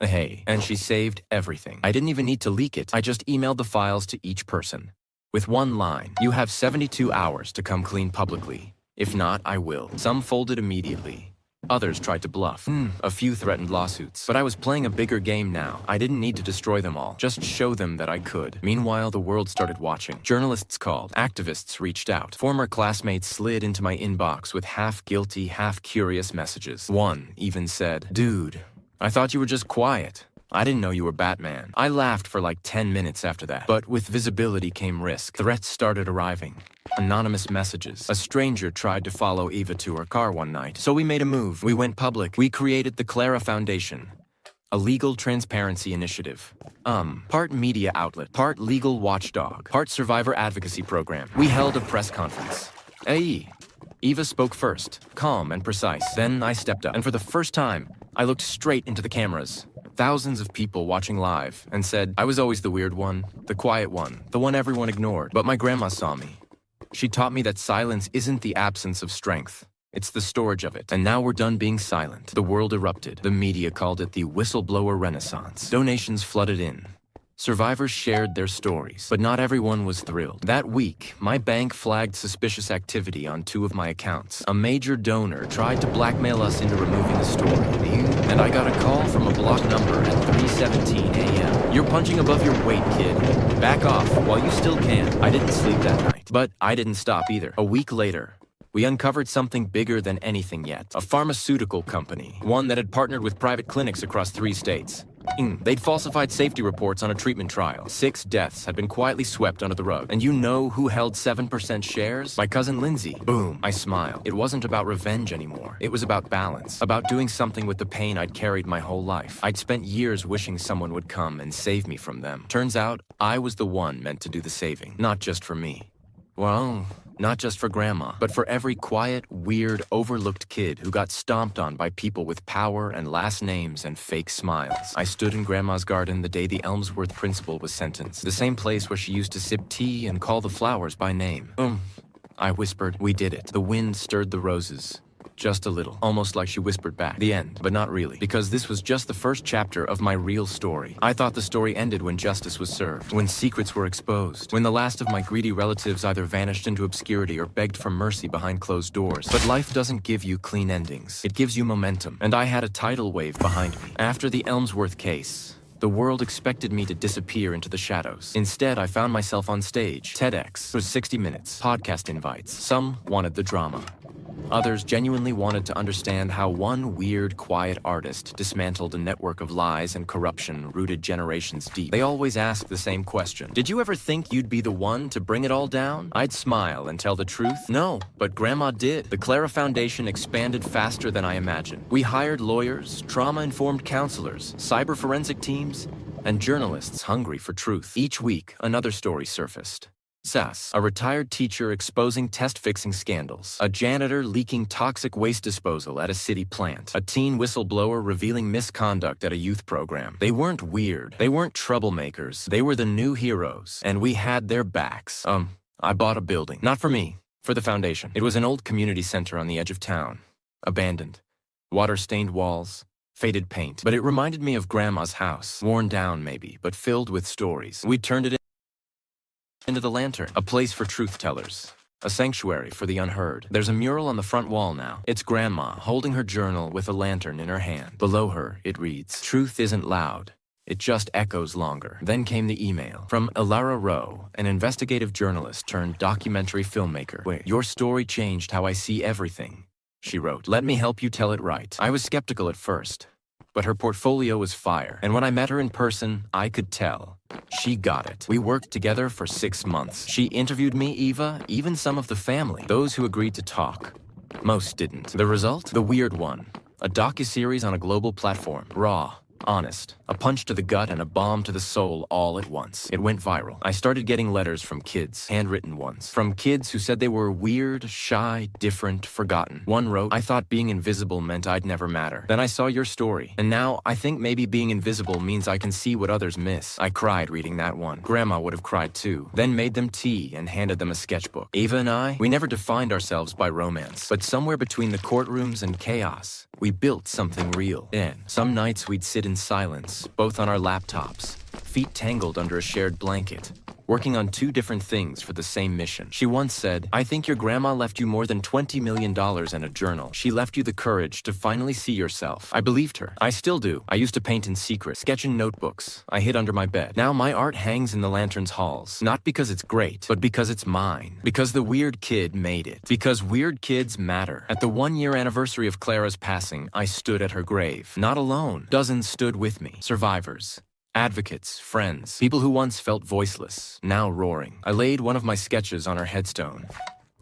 Hey, and she saved everything. I didn't even need to leak it. I just emailed the files to each person, with one line: "You have 72 hours to come clean publicly. If not, I will." Some folded immediately. Others tried to bluff. A few threatened lawsuits. But I was playing a bigger game now. I didn't need to destroy them all, just show them that I could. Meanwhile, the world started watching. Journalists called. Activists reached out. Former classmates slid into my inbox with half-guilty, half-curious messages. One even said, "Dude, I thought you were just quiet. I didn't know you were Batman." I laughed for like 10 minutes after that. But with visibility came risk. Threats started arriving. Anonymous messages. A stranger tried to follow Eva to her car one night. So we made a move. We went public. We created the Clara Foundation, a legal transparency initiative. Part media outlet, part legal watchdog, part survivor advocacy program. We held a press conference. Eva spoke first, calm and precise. Then I stepped up, and for the first time, I looked straight into the cameras. Thousands of people watching live, and said, I was always the weird one, the quiet one, the one everyone ignored. But my grandma saw me. She taught me that silence isn't the absence of strength. It's the storage of it. And now we're done being silent. The world erupted. The media called it the whistleblower renaissance. Donations flooded in. Survivors shared their stories, but not everyone was thrilled. That week, my bank flagged suspicious activity on 2 of my accounts. A major donor tried to blackmail us into removing the story, and I got a call from a blocked number at 3:17 a.m. You're punching above your weight, kid. Back off while you still can. I didn't sleep that night, but I didn't stop either. A week later, we uncovered something bigger than anything yet. A pharmaceutical company, one that had partnered with private clinics across 3 states. They'd falsified safety reports on a treatment trial. 6 deaths had been quietly swept under the rug. And you know who held 7% shares? My cousin Lindsay. Boom. I smiled. It wasn't about revenge anymore. It was about balance. About doing something with the pain I'd carried my whole life. I'd spent years wishing someone would come and save me from them. Turns out, I was the one meant to do the saving. Not just for me. Well, not just for Grandma, but for every quiet, weird, overlooked kid who got stomped on by people with power and last names and fake smiles. I stood in Grandma's garden the day the Elmsworth principal was sentenced. The same place where she used to sip tea and call the flowers by name. I whispered, we did it. The wind stirred the roses. Just a little, almost like she whispered back. The end, but not really, because this was just the first chapter of my real story. I thought the story ended when justice was served, when secrets were exposed, when the last of my greedy relatives either vanished into obscurity or begged for mercy behind closed doors. But life doesn't give you clean endings. It gives you momentum, and I had a tidal wave behind me. After the Elmsworth case, the world expected me to disappear into the shadows. Instead, I found myself on stage. TEDx was 60 minutes, podcast invites. Some wanted the drama. Others genuinely wanted to understand how one weird, quiet artist dismantled a network of lies and corruption rooted generations deep. They always asked the same question. Did you ever think you'd be the one to bring it all down? I'd smile and tell the truth. No, but Grandma did. The Clara Foundation expanded faster than I imagined. We hired lawyers, trauma-informed counselors, cyber forensic teams, and journalists hungry for truth. Each week, another story surfaced. Sass, a retired teacher exposing test-fixing scandals, a janitor leaking toxic waste disposal at a city plant, a teen whistleblower revealing misconduct at a youth program. They weren't weird. They weren't troublemakers. They were the new heroes, and we had their backs. I bought a building. Not for me, for the foundation. It was an old community center on the edge of town. Abandoned. Water-stained walls. Faded paint. But it reminded me of Grandma's house. Worn down, maybe, but filled with stories. We turned it into the Lantern, a place for truth-tellers, a sanctuary for the unheard. There's a mural on the front wall now. It's Grandma holding her journal with a lantern in her hand. Below her, it reads, "Truth isn't loud. It just echoes longer." Then came the email from Ilara Rowe, an investigative journalist turned documentary filmmaker. "Wait, your story changed how I see everything," she wrote. "Let me help you tell it right." I was skeptical at first, but her portfolio was fire. And when I met her in person, I could tell. She got it. We worked together for 6 months. She interviewed me, Eva, even some of the family, those who agreed to talk. Most didn't. The result? The Weird One. A docuseries on a global platform. Raw. Honest. A punch to the gut and a bomb to the soul all at once. It went viral. I started getting letters from kids, handwritten ones. From kids who said they were weird, shy, different, forgotten. One wrote, "I thought being invisible meant I'd never matter. Then I saw your story. And now I think maybe being invisible means I can see what others miss." I cried reading that one. Grandma would have cried too. Then made them tea and handed them a sketchbook. Ava and I, we never defined ourselves by romance. But somewhere between the courtrooms and chaos, we built something real. Then, some nights we'd sit in silence, both on our laptops, feet tangled under a shared blanket, working on 2 different things for the same mission. She once said, "I think your grandma left you more than $20 million in a journal. She left you the courage to finally see yourself." I believed her. I still do. I used to paint in secret, sketch in notebooks. I hid under my bed. Now my art hangs in the Lantern's halls. Not because it's great, but because it's mine. Because the weird kid made it. Because weird kids matter. At the 1-year anniversary of Clara's passing, I stood at her grave. Not alone. Dozens stood with me. Survivors. Advocates, friends, people who once felt voiceless, now roaring. I laid one of my sketches on her headstone.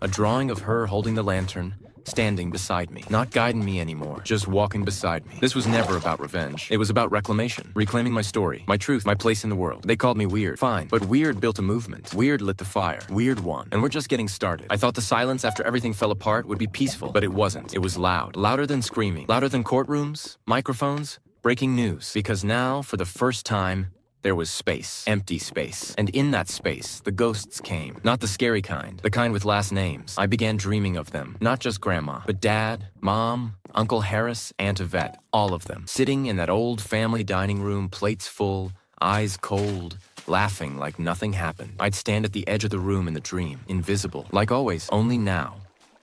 A drawing of her holding the lantern, standing beside me. Not guiding me anymore, just walking beside me. This was never about revenge. It was about reclamation, reclaiming my story, my truth, my place in the world. They called me weird. Fine, but weird built a movement. Weird lit the fire. Weird won. And we're just getting started. I thought the silence after everything fell apart would be peaceful, but it wasn't. It was loud. Louder than screaming. Louder than courtrooms, microphones, breaking news. Because now, for the first time, there was space. Empty space. And in that space, the ghosts came. Not the scary kind. The kind with last names. I began dreaming of them. Not just Grandma, but Dad, Mom, Uncle Harris, Aunt Yvette. All of them. Sitting in that old family dining room, plates full, eyes cold, laughing like nothing happened. I'd stand at the edge of the room in the dream. Invisible. Like always. Only now.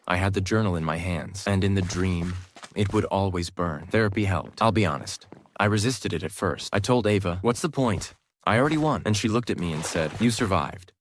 I had the journal in my hands. And in the dream, it would always burn. Therapy helped. I'll be honest. I resisted it at first. I told Ava, "What's the point? I already won." And she looked at me and said, "You survived.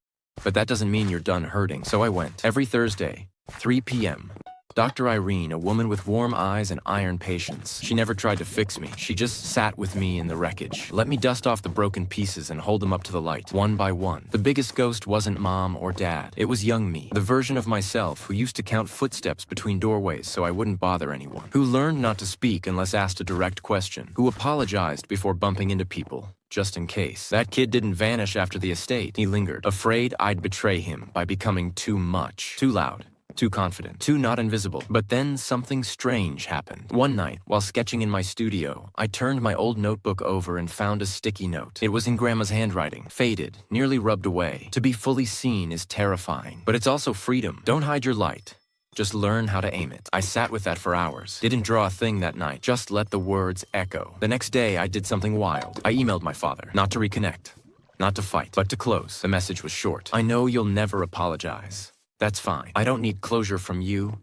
But that doesn't mean you're done hurting." So I went. Every Thursday, 3 p.m. Dr. Irene, a woman with warm eyes and iron patience. She never tried to fix me. She just sat with me in the wreckage. Let me dust off the broken pieces and hold them up to the light, one by one. The biggest ghost wasn't Mom or Dad. It was young me, the version of myself who used to count footsteps between doorways so I wouldn't bother anyone. Who learned not to speak unless asked a direct question. Who apologized before bumping into people, just in case. That kid didn't vanish after the estate. He lingered, afraid I'd betray him by becoming too much. Too loud. Too confident, too not invisible. But then something strange happened. One night, while sketching in my studio, I turned my old notebook over and found a sticky note. It was in Grandma's handwriting, faded, nearly rubbed away. To be fully seen is terrifying, but it's also freedom. Don't hide your light. Just learn how to aim it. I sat with that for hours. Didn't draw a thing that night. Just let the words echo. The next day, I did something wild. I emailed my father, not to reconnect, not to fight, but to close. The message was short. "I know you'll never apologize. That's fine. I don't need closure from you.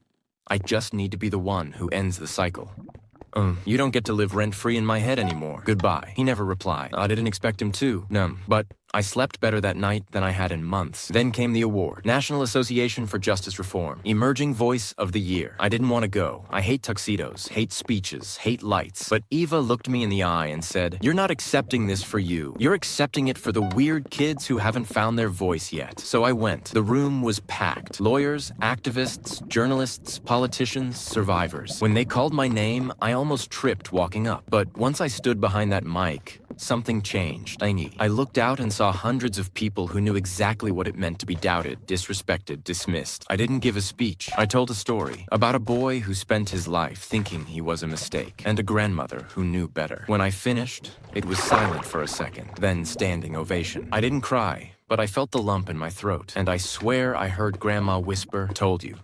I just need to be the one who ends the cycle. You don't get to live rent-free in my head anymore. Goodbye." He never replied. I didn't expect him to. No, but I slept better that night than I had in months. Then came the award. National Association for Justice Reform. Emerging Voice of the Year. I didn't want to go. I hate tuxedos, hate speeches, hate lights. But Eva looked me in the eye and said, "You're not accepting this for you. You're accepting it for the weird kids who haven't found their voice yet." So I went. The room was packed. Lawyers, activists, journalists, politicians, survivors. When they called my name, I almost tripped walking up. But once I stood behind that mic, something changed. I looked out and saw hundreds of people who knew exactly what it meant to be doubted, disrespected, dismissed. I didn't give a speech. I told a story about a boy who spent his life thinking he was a mistake, and a grandmother who knew better. When I finished, it was silent for a second, then standing ovation. I didn't cry, but I felt the lump in my throat, and I swear I heard Grandma whisper, "Told you.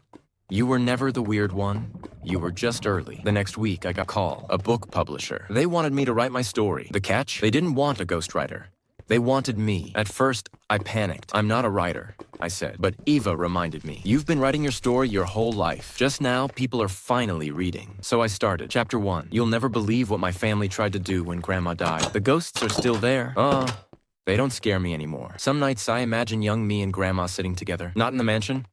You were never the weird one. You were just early." The next week, I got a call, a book publisher. They wanted me to write my story. The catch? They didn't want a ghostwriter. They wanted me. At first, I panicked. "I'm not a writer," I said. But Eva reminded me, "You've been writing your story your whole life. Just now, people are finally reading." So I started. Chapter 1. You'll never believe what my family tried to do when Grandma died. The ghosts are still there. They don't scare me anymore. Some nights I imagine young me and Grandma sitting together. Not in the mansion.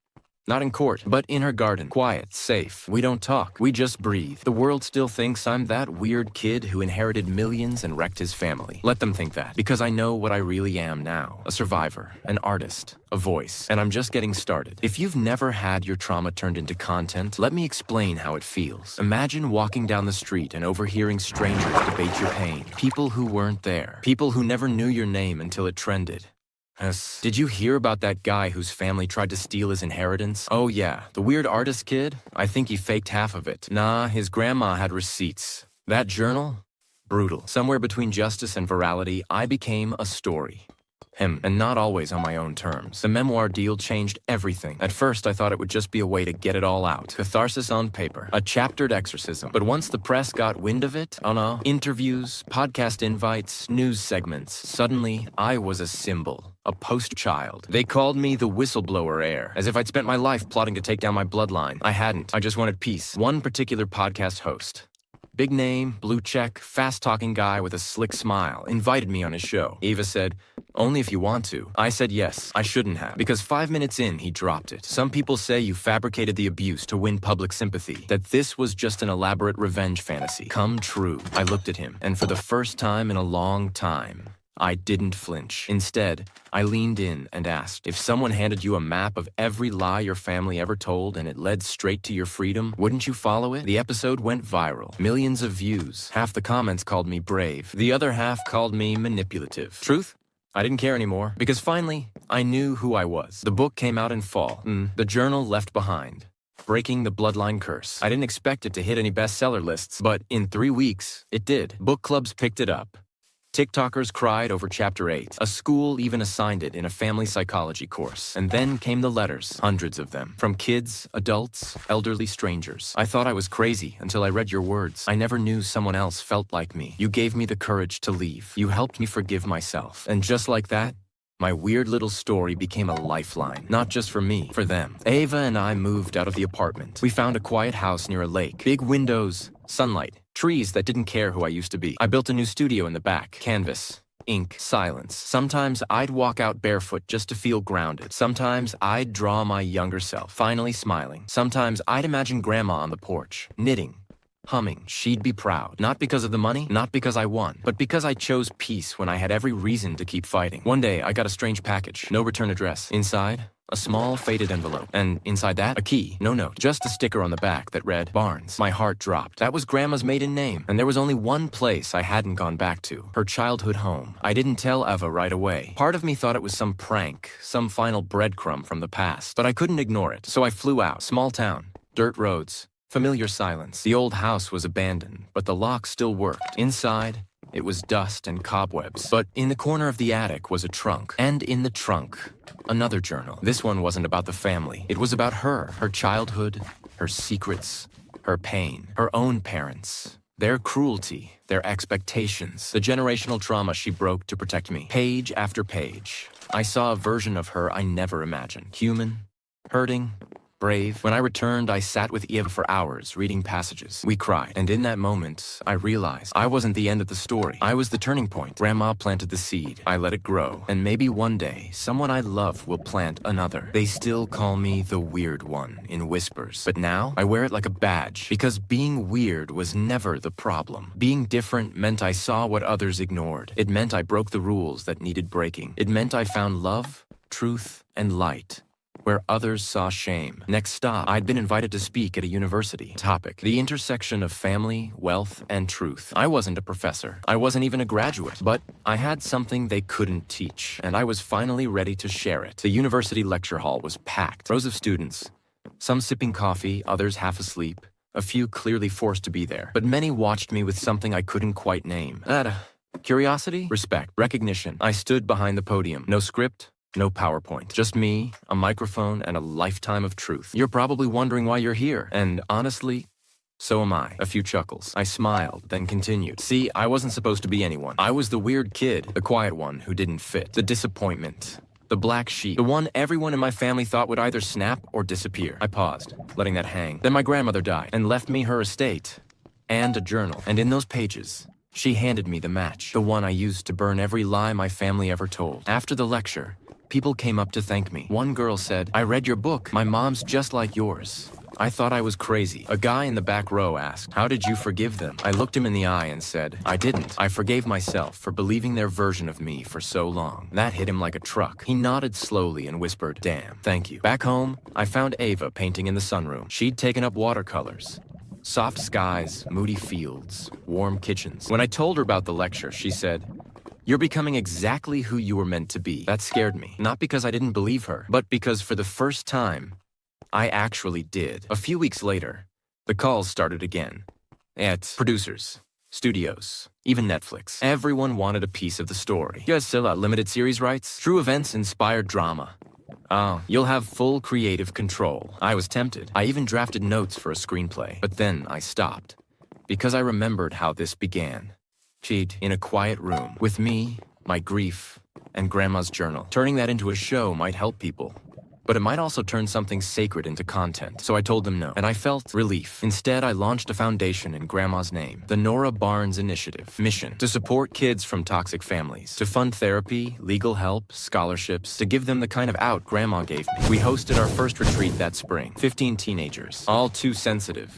Not in court, but in her garden. Quiet, safe. We don't talk. We just breathe. The world still thinks I'm that weird kid who inherited millions and wrecked his family. Let them think that, because I know what I really am now. A survivor, an artist, a voice, and I'm just getting started. If you've never had your trauma turned into content, let me explain how it feels. Imagine walking down the street and overhearing strangers debate your pain. People who weren't there. People who never knew your name until it trended. Yes. Did you hear about that guy whose family tried to steal his inheritance? Oh yeah, the weird artist kid? I think he faked half of it. Nah, his grandma had receipts. That journal? Brutal. Somewhere between justice and virality, I became a story. And not always on my own terms. The memoir deal changed everything. At first, I thought it would just be a way to get it all out. Catharsis on paper. A chaptered exorcism. But once the press got wind of it, interviews, podcast invites, news segments, suddenly, I was a symbol. A poster child. They called me the whistleblower heir, as if I'd spent my life plotting to take down my bloodline. I hadn't. I just wanted peace. One particular podcast host, big name, blue check, fast-talking guy with a slick smile, invited me on his show. Eva said, "Only if you want to." I said yes. I shouldn't have, because 5 minutes in, he dropped it. Some people say you fabricated the abuse to win public sympathy, that this was just an elaborate revenge fantasy. Come true. I looked at him, and for the first time in a long time, I didn't flinch. Instead, I leaned in and asked, if someone handed you a map of every lie your family ever told and it led straight to your freedom, wouldn't you follow it? The episode went viral. Millions of views. Half the comments called me brave. The other half called me manipulative. Truth? I didn't care anymore, because finally, I knew who I was. The book came out in fall. The journal left behind. Breaking the Bloodline Curse. I didn't expect it to hit any bestseller lists, but in 3 weeks, it did. Book clubs picked it up. TikTokers cried over Chapter 8. A school even assigned it in a family psychology course. And then came the letters, hundreds of them, from kids, adults, elderly strangers. I thought I was crazy until I read your words. I never knew someone else felt like me. You gave me the courage to leave. You helped me forgive myself. And just like that, my weird little story became a lifeline. Not just for me, for them. Ava and I moved out of the apartment. We found a quiet house near a lake. Big windows, sunlight. Trees that didn't care who I used to be. I built a new studio in the back. Canvas, ink, silence. Sometimes I'd walk out barefoot just to feel grounded. Sometimes I'd draw my younger self, finally smiling. Sometimes I'd imagine Grandma on the porch, knitting, humming. She'd be proud. Not because of the money, not because I won, but because I chose peace when I had every reason to keep fighting. One day, I got a strange package. No return address. Inside, a small faded envelope. And inside that, a key. No note. Just a sticker on the back that read, Barnes. My heart dropped. That was Grandma's maiden name. And there was only one place I hadn't gone back to. Her childhood home. I didn't tell Eva right away. Part of me thought it was some prank, some final breadcrumb from the past. But I couldn't ignore it. So I flew out. Small town. Dirt roads. Familiar silence. The old house was abandoned, but the lock still worked. Inside, it was dust and cobwebs. But in the corner of the attic was a trunk. And in the trunk, another journal. This one wasn't about the family. It was about her childhood, her secrets, her pain, her own parents, their cruelty, their expectations, the generational trauma she broke to protect me. Page after page, I saw a version of her I never imagined. Human, hurting, brave. When I returned, I sat with Eva for hours, reading passages. We cried, and in that moment, I realized I wasn't the end of the story. I was the turning point. Grandma planted the seed. I let it grow. And maybe one day, someone I love will plant another. They still call me the weird one in whispers. But now, I wear it like a badge, because being weird was never the problem. Being different meant I saw what others ignored. It meant I broke the rules that needed breaking. It meant I found love, truth, and light where others saw shame. Next stop, I'd been invited to speak at a university. Topic: the intersection of family, wealth, and truth. I wasn't a professor. I wasn't even a graduate. But I had something they couldn't teach, and I was finally ready to share it. The university lecture hall was packed. Rows of students, some sipping coffee, others half asleep, a few clearly forced to be there. But many watched me with something I couldn't quite name. Curiosity? Respect. Recognition. I stood behind the podium. No script. No PowerPoint. Just me, a microphone, and a lifetime of truth. You're probably wondering why you're here. And honestly, so am I. A few chuckles. I smiled, then continued. See, I wasn't supposed to be anyone. I was the weird kid, the quiet one who didn't fit. The disappointment. The black sheep. The one everyone in my family thought would either snap or disappear. I paused, letting that hang. Then my grandmother died and left me her estate and a journal. And in those pages, she handed me the match. The one I used to burn every lie my family ever told. After the lecture, people came up to thank me. One girl said, "I read your book. My mom's just like yours." I thought I was crazy. A guy in the back row asked, "How did you forgive them?" I looked him in the eye and said, "I didn't. I forgave myself for believing their version of me for so long." That hit him like a truck. He nodded slowly and whispered, "Damn, thank you." Back home, I found Ava painting in the sunroom. She'd taken up watercolors. Soft skies, moody fields, warm kitchens. When I told her about the lecture, she said, "You're becoming exactly who you were meant to be." That scared me. Not because I didn't believe her, but because for the first time, I actually did. A few weeks later, the calls started again. At producers, studios, even Netflix. Everyone wanted a piece of the story. You guys still limited series rights? True events-inspired drama. Oh, you'll have full creative control. I was tempted. I even drafted notes for a screenplay. But then I stopped, because I remembered how this began. She'd in a quiet room, with me, my grief, and Grandma's journal. Turning that into a show might help people, but it might also turn something sacred into content. So I told them no, and I felt relief. Instead, I launched a foundation in Grandma's name, the Nora Barnes Initiative. Mission: to support kids from toxic families, to fund therapy, legal help, scholarships, to give them the kind of out Grandma gave me. We hosted our first retreat that spring. 15 teenagers, all too sensitive,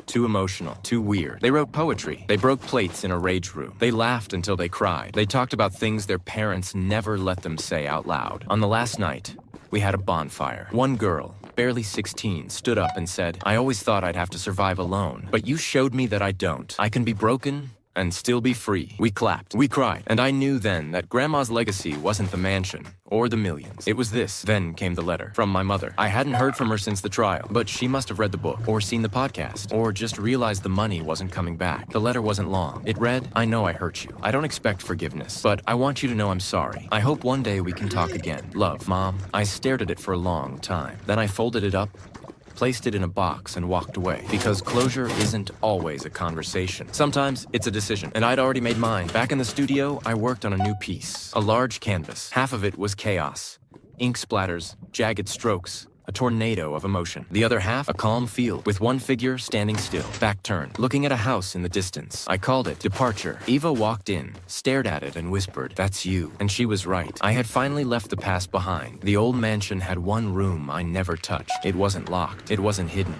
too emotional, too weird. They wrote poetry. They broke plates in a rage room. They laughed until they cried. They talked about things their parents never let them say out loud. On the last night, we had a bonfire. One girl, barely 16, stood up and said, "I always thought I'd have to survive alone, but you showed me that I don't. I can be broken and still be free." We clapped. We cried. And I knew then that Grandma's legacy wasn't the mansion or the millions. It was this. Then came the letter from my mother. I hadn't heard from her since the trial, but she must have read the book or seen the podcast or just realized the money wasn't coming back. The letter wasn't long. It read, "I know I hurt you. I don't expect forgiveness, but I want you to know I'm sorry. I hope one day we can talk again. Love, Mom." I stared at it for a long time. Then I folded it up, placed it in a box, and walked away. Because closure isn't always a conversation. Sometimes it's a decision, and I'd already made mine. Back in the studio, I worked on a new piece. A large canvas. Half of it was chaos. Ink splatters, jagged strokes, a tornado of emotion. The other half, a calm field, with one figure standing still, back turned, looking at a house in the distance. I called it Departure. Eva walked in, stared at it, and whispered, "That's you." And she was right. I had finally left the past behind. The old mansion had one room I never touched. It wasn't locked. It wasn't hidden.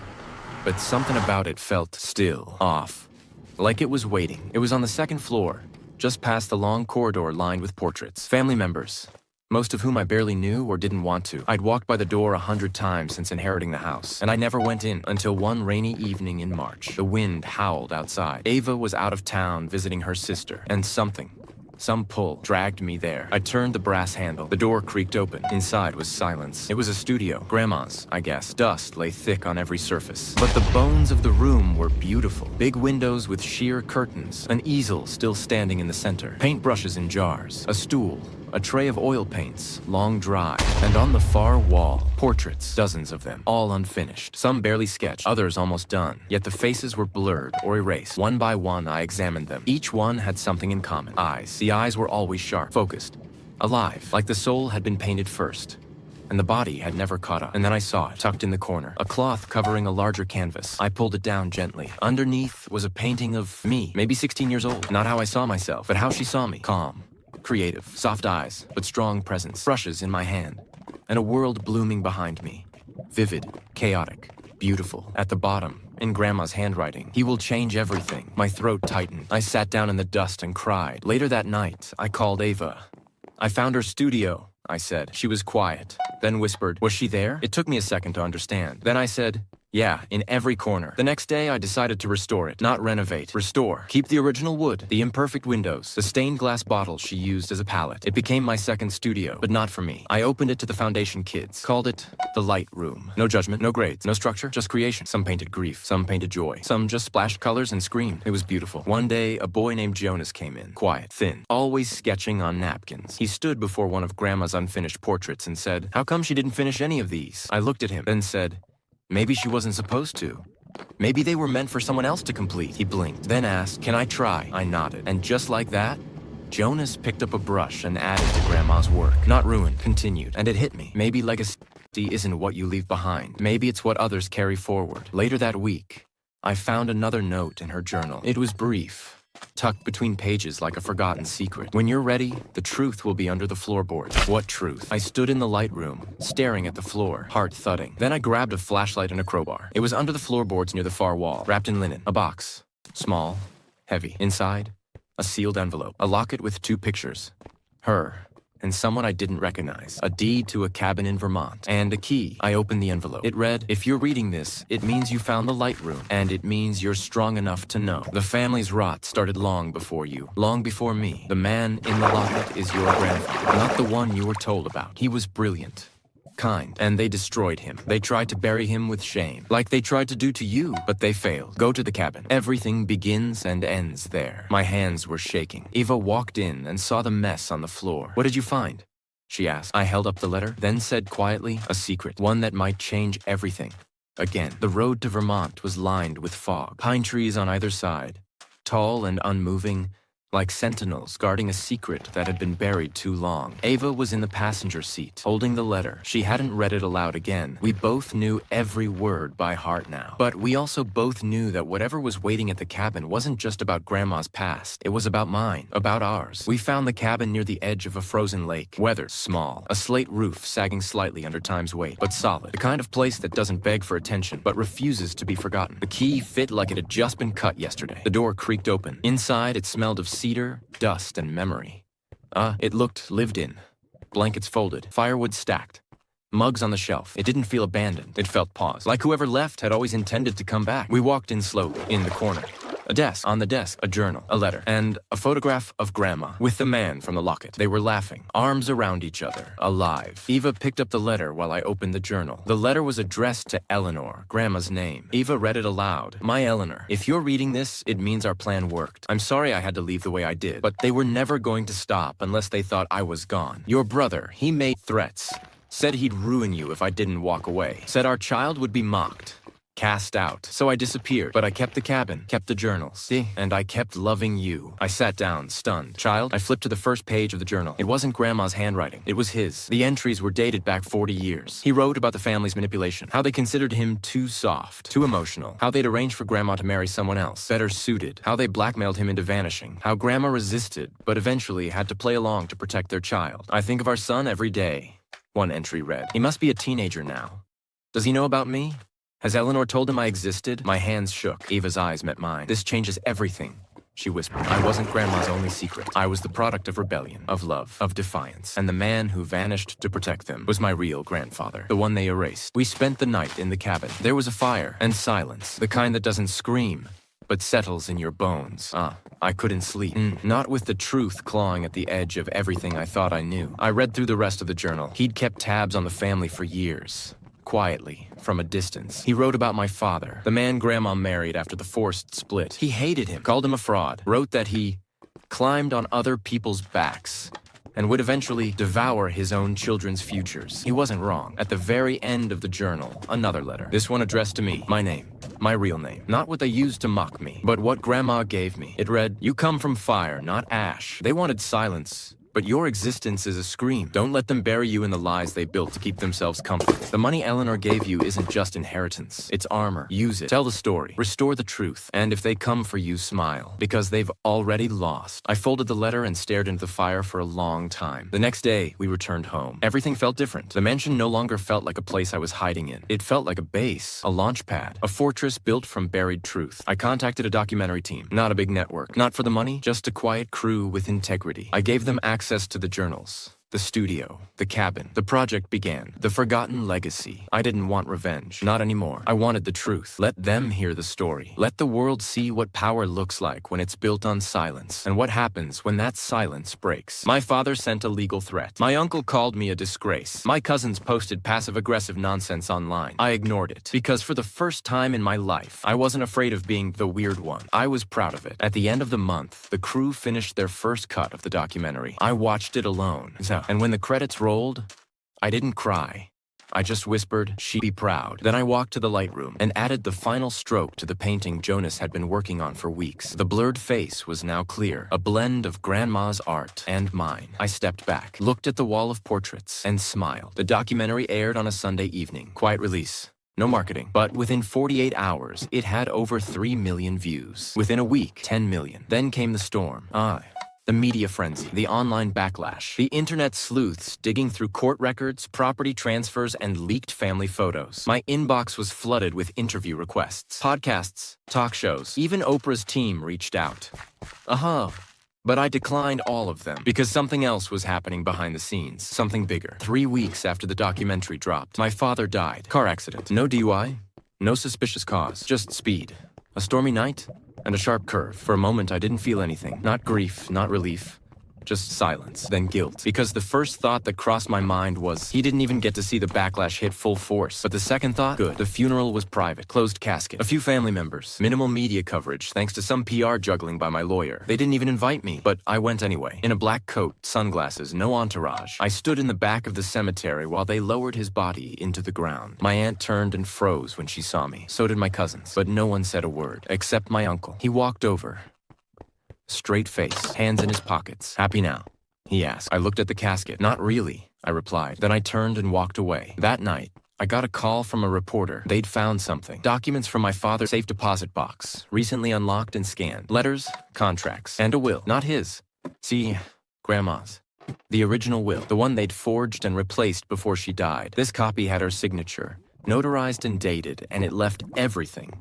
But something about it felt still, off. Like it was waiting. It was on the second floor, just past the long corridor lined with portraits. Family members, most of whom I barely knew or didn't want to. I'd walked by the door 100 times since inheriting the house, and I never went in until one rainy evening in March. The wind howled outside. Ava was out of town visiting her sister, and some pull dragged me there. I turned the brass handle. The door creaked open. Inside was silence. It was a studio. Grandma's, I guess. Dust lay thick on every surface. But the bones of the room were beautiful. Big windows with sheer curtains. An easel still standing in the center. Paintbrushes in jars. A stool. A tray of oil paints, long dry, and on the far wall, portraits, dozens of them, all unfinished. Some barely sketched, others almost done, yet the faces were blurred or erased. One by one, I examined them. Each one had something in common. Eyes. The eyes were always sharp, focused, alive, like the soul had been painted first. and the body had never caught up. And then I saw it, tucked in the corner, a cloth covering a larger canvas. I pulled it down gently. Underneath was a painting of me, maybe 16 years old. Not how I saw myself, but how she saw me. Calm, creative, soft eyes, but strong presence. Brushes in my hand, and a world blooming behind me. Vivid, chaotic, beautiful. At the bottom, in Grandma's handwriting, "He will change everything." My throat tightened. I sat down in the dust and cried. Later that night, I called Ava. "I found her studio," I said. She was quiet, then whispered, "Was she there?" It took me a second to understand. Then I said, "Yeah, in every corner." The next day, I decided to restore it. Not renovate, restore. Keep the original wood, the imperfect windows, the stained glass bottles she used as a palette. It became my second studio, but not for me. I opened it to the Foundation kids. Called it the Light Room. No judgment, no grades, no structure, just creation. Some painted grief, some painted joy, some just splashed colors and screamed. It was beautiful. One day, a boy named Jonas came in. Quiet, thin, always sketching on napkins. He stood before one of Grandma's unfinished portraits and said, "How come she didn't finish any of these?" I looked at him, then said, "Maybe she wasn't supposed to. Maybe they were meant for someone else to complete." He blinked, then asked, "Can I try?" I nodded. And just like that, Jonas picked up a brush and added to Grandma's work. Not ruined, continued. And it hit me. Maybe legacy isn't what you leave behind. Maybe it's what others carry forward. Later that week, I found another note in her journal. It was brief, tucked between pages like a forgotten secret. "When you're ready, the truth will be under the floorboards." What truth? I stood in the light room, staring at the floor, heart thudding. Then I grabbed a flashlight and a crowbar. It was under the floorboards near the far wall, wrapped in linen. A box. Small, heavy. Inside, a sealed envelope. A locket with 2 pictures. Her and someone I didn't recognize. A deed to a cabin in Vermont. And a key. I opened the envelope. It read, "If you're reading this, it means you found the light room. And it means you're strong enough to know. The family's rot started long before you. Long before me. The man in the locket is your grandfather. Not the one you were told about. He was brilliant. Kind. And they destroyed him. They tried to bury him with shame. Like they tried to do to you, but they failed. Go to the cabin. Everything begins and ends there." My hands were shaking. Eva walked in and saw the mess on the floor. "What did you find?" she asked. I held up the letter, then said quietly, "A secret. One that might change everything." Again, the road to Vermont was lined with fog. Pine trees on either side, tall and unmoving, like sentinels guarding a secret that had been buried too long. Ava was in the passenger seat, holding the letter. She hadn't read it aloud again. We both knew every word by heart now. But we also both knew that whatever was waiting at the cabin wasn't just about Grandma's past. It was about mine, about ours. We found the cabin near the edge of a frozen lake. Weather small, a slate roof sagging slightly under time's weight, but solid. The kind of place that doesn't beg for attention, but refuses to be forgotten. The key fit like it had just been cut yesterday. The door creaked open. Inside, it smelled of cedar, dust, and memory. It looked lived in. Blankets folded, firewood stacked, mugs on the shelf. It didn't feel abandoned. It felt paused, like whoever left had always intended to come back. We walked in slowly. In the corner, a desk. On the desk, a journal, a letter, and a photograph of Grandma with the man from the locket. They were laughing, arms around each other, alive. Eva picked up the letter while I opened the journal. The letter was addressed to Eleanor, Grandma's name. Eva read it aloud. "My Eleanor, if you're reading this, it means our plan worked. I'm sorry I had to leave the way I did, but they were never going to stop unless they thought I was gone. Your brother, he made threats. Said he'd ruin you if I didn't walk away. Said our child would be mocked. Cast out. So I disappeared, but I kept the cabin, kept the journals. See? And I kept loving you." I sat down, stunned. "Child?" I flipped to the first page of the journal. It wasn't Grandma's handwriting. It was his. The entries were dated back 40 years. He wrote about the family's manipulation, how they considered him too soft, too emotional, how they'd arranged for Grandma to marry someone else, better suited, how they blackmailed him into vanishing, how Grandma resisted, but eventually had to play along to protect their child. "I think of our son every day," one entry read. "He must be a teenager now. Does he know about me? Has Eleanor told him I existed?" My hands shook. Eva's eyes met mine. "This changes everything," she whispered. "I wasn't Grandma's only secret. I was the product of rebellion, of love, of defiance. And the man who vanished to protect them was my real grandfather, the one they erased." We spent the night in the cabin. There was a fire and silence, the kind that doesn't scream, but settles in your bones. I couldn't sleep. Not with the truth clawing at the edge of everything I thought I knew. I read through the rest of the journal. He'd kept tabs on the family for years. Quietly, from a distance. He wrote about my father, the man Grandma married after the forced split. He hated him, called him a fraud, wrote that he climbed on other people's backs and would eventually devour his own children's futures. He wasn't wrong. At the very end of the journal, another letter. This one addressed to me, my name, my real name. Not what they used to mock me, but what Grandma gave me. It read, "You come from fire, not ash." They wanted silence, But your existence is a scream. Don't let them bury you in the lies they built to keep themselves comfortable. The money Eleanor gave you isn't just inheritance. It's armor. Use it. Tell the story. Restore the truth. And if they come for you, smile. Because they've already lost. I folded the letter and stared into the fire for a long time. The next day, we returned home. Everything felt different. The mansion no longer felt like a place I was hiding in. It felt like a base, a launch pad, a fortress built from buried truth. I contacted a documentary team. Not a big network. Not for the money, just a quiet crew with integrity. I gave them access to the journals, the studio, the cabin. The project began. The Forgotten Legacy. I didn't want revenge. Not anymore. I wanted the truth. Let them hear the story. Let the world see what power looks like when it's built on silence, and what happens when that silence breaks. My father sent a legal threat. My uncle called me a disgrace. My cousins posted passive-aggressive nonsense online. I ignored it, because for the first time in my life, I wasn't afraid of being the weird one. I was proud of it. At the end of the month, the crew finished their first cut of the documentary. I watched it alone. And when the credits rolled, I didn't cry. I just whispered, "She be proud." Then I walked to the lightroom and added the final stroke to the painting Jonas had been working on for weeks. The blurred face was now clear, a blend of Grandma's art and mine. I stepped back, looked at the wall of portraits, and smiled. The documentary aired on a Sunday evening. Quiet release. No marketing. But within 48 hours, it had over 3 million views. Within a week, 10 million. Then came the storm. The media frenzy, the online backlash, the internet sleuths digging through court records, property transfers, and leaked family photos. My inbox was flooded with interview requests, podcasts, talk shows. Even Oprah's team reached out. But I declined all of them because something else was happening behind the scenes, something bigger. 3 weeks after the documentary dropped, my father died. Car accident. No DUI, no suspicious cause, just speed. A stormy night, and a sharp curve. For a moment, I didn't feel anything. Not grief, not relief. Just silence, then guilt. Because the first thought that crossed my mind was, he didn't even get to see the backlash hit full force. But the second thought, good. The funeral was private, closed casket. A few family members, minimal media coverage, thanks to some PR juggling by my lawyer. They didn't even invite me, but I went anyway. In a black coat, sunglasses, no entourage. I stood in the back of the cemetery while they lowered his body into the ground. My aunt turned and froze when she saw me. So did my cousins. But no one said a word, except my uncle. He walked over. Straight face, hands in his pockets. "Happy now?" he asked. I looked at the casket. "Not really," I replied. Then I turned and walked away. That night, I got a call from a reporter. They'd found something. Documents from my father's safe deposit box, recently unlocked and scanned. Letters, contracts, and a will. Not his. See, Grandma's. The original will. The one they'd forged and replaced before she died. This copy had her signature, notarized and dated, and it left everything.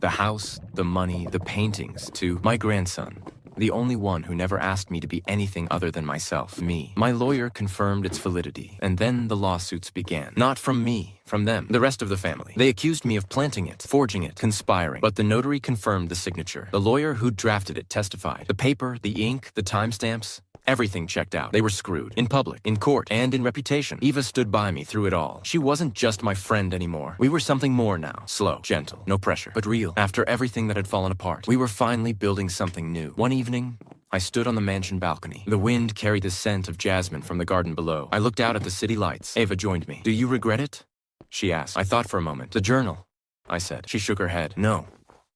The house, the money, the paintings, to my grandson. The only one who never asked me to be anything other than myself, me. My lawyer confirmed its validity, and then the lawsuits began. Not from me, from them, the rest of the family. They accused me of planting it, forging it, conspiring. But the notary confirmed the signature. The lawyer who drafted it testified. The paper, the ink, the timestamps, everything checked out. They were screwed. In public, in court, and in reputation. Eva stood by me through it all. She wasn't just my friend anymore. We were something more now. Slow, gentle, no pressure, but real. After everything that had fallen apart, we were finally building something new. One evening, I stood on the mansion balcony. The wind carried the scent of jasmine from the garden below. I looked out at the city lights. Eva joined me. "Do you regret it?" she asked. I thought for a moment. "The journal," I said. She shook her head. "No."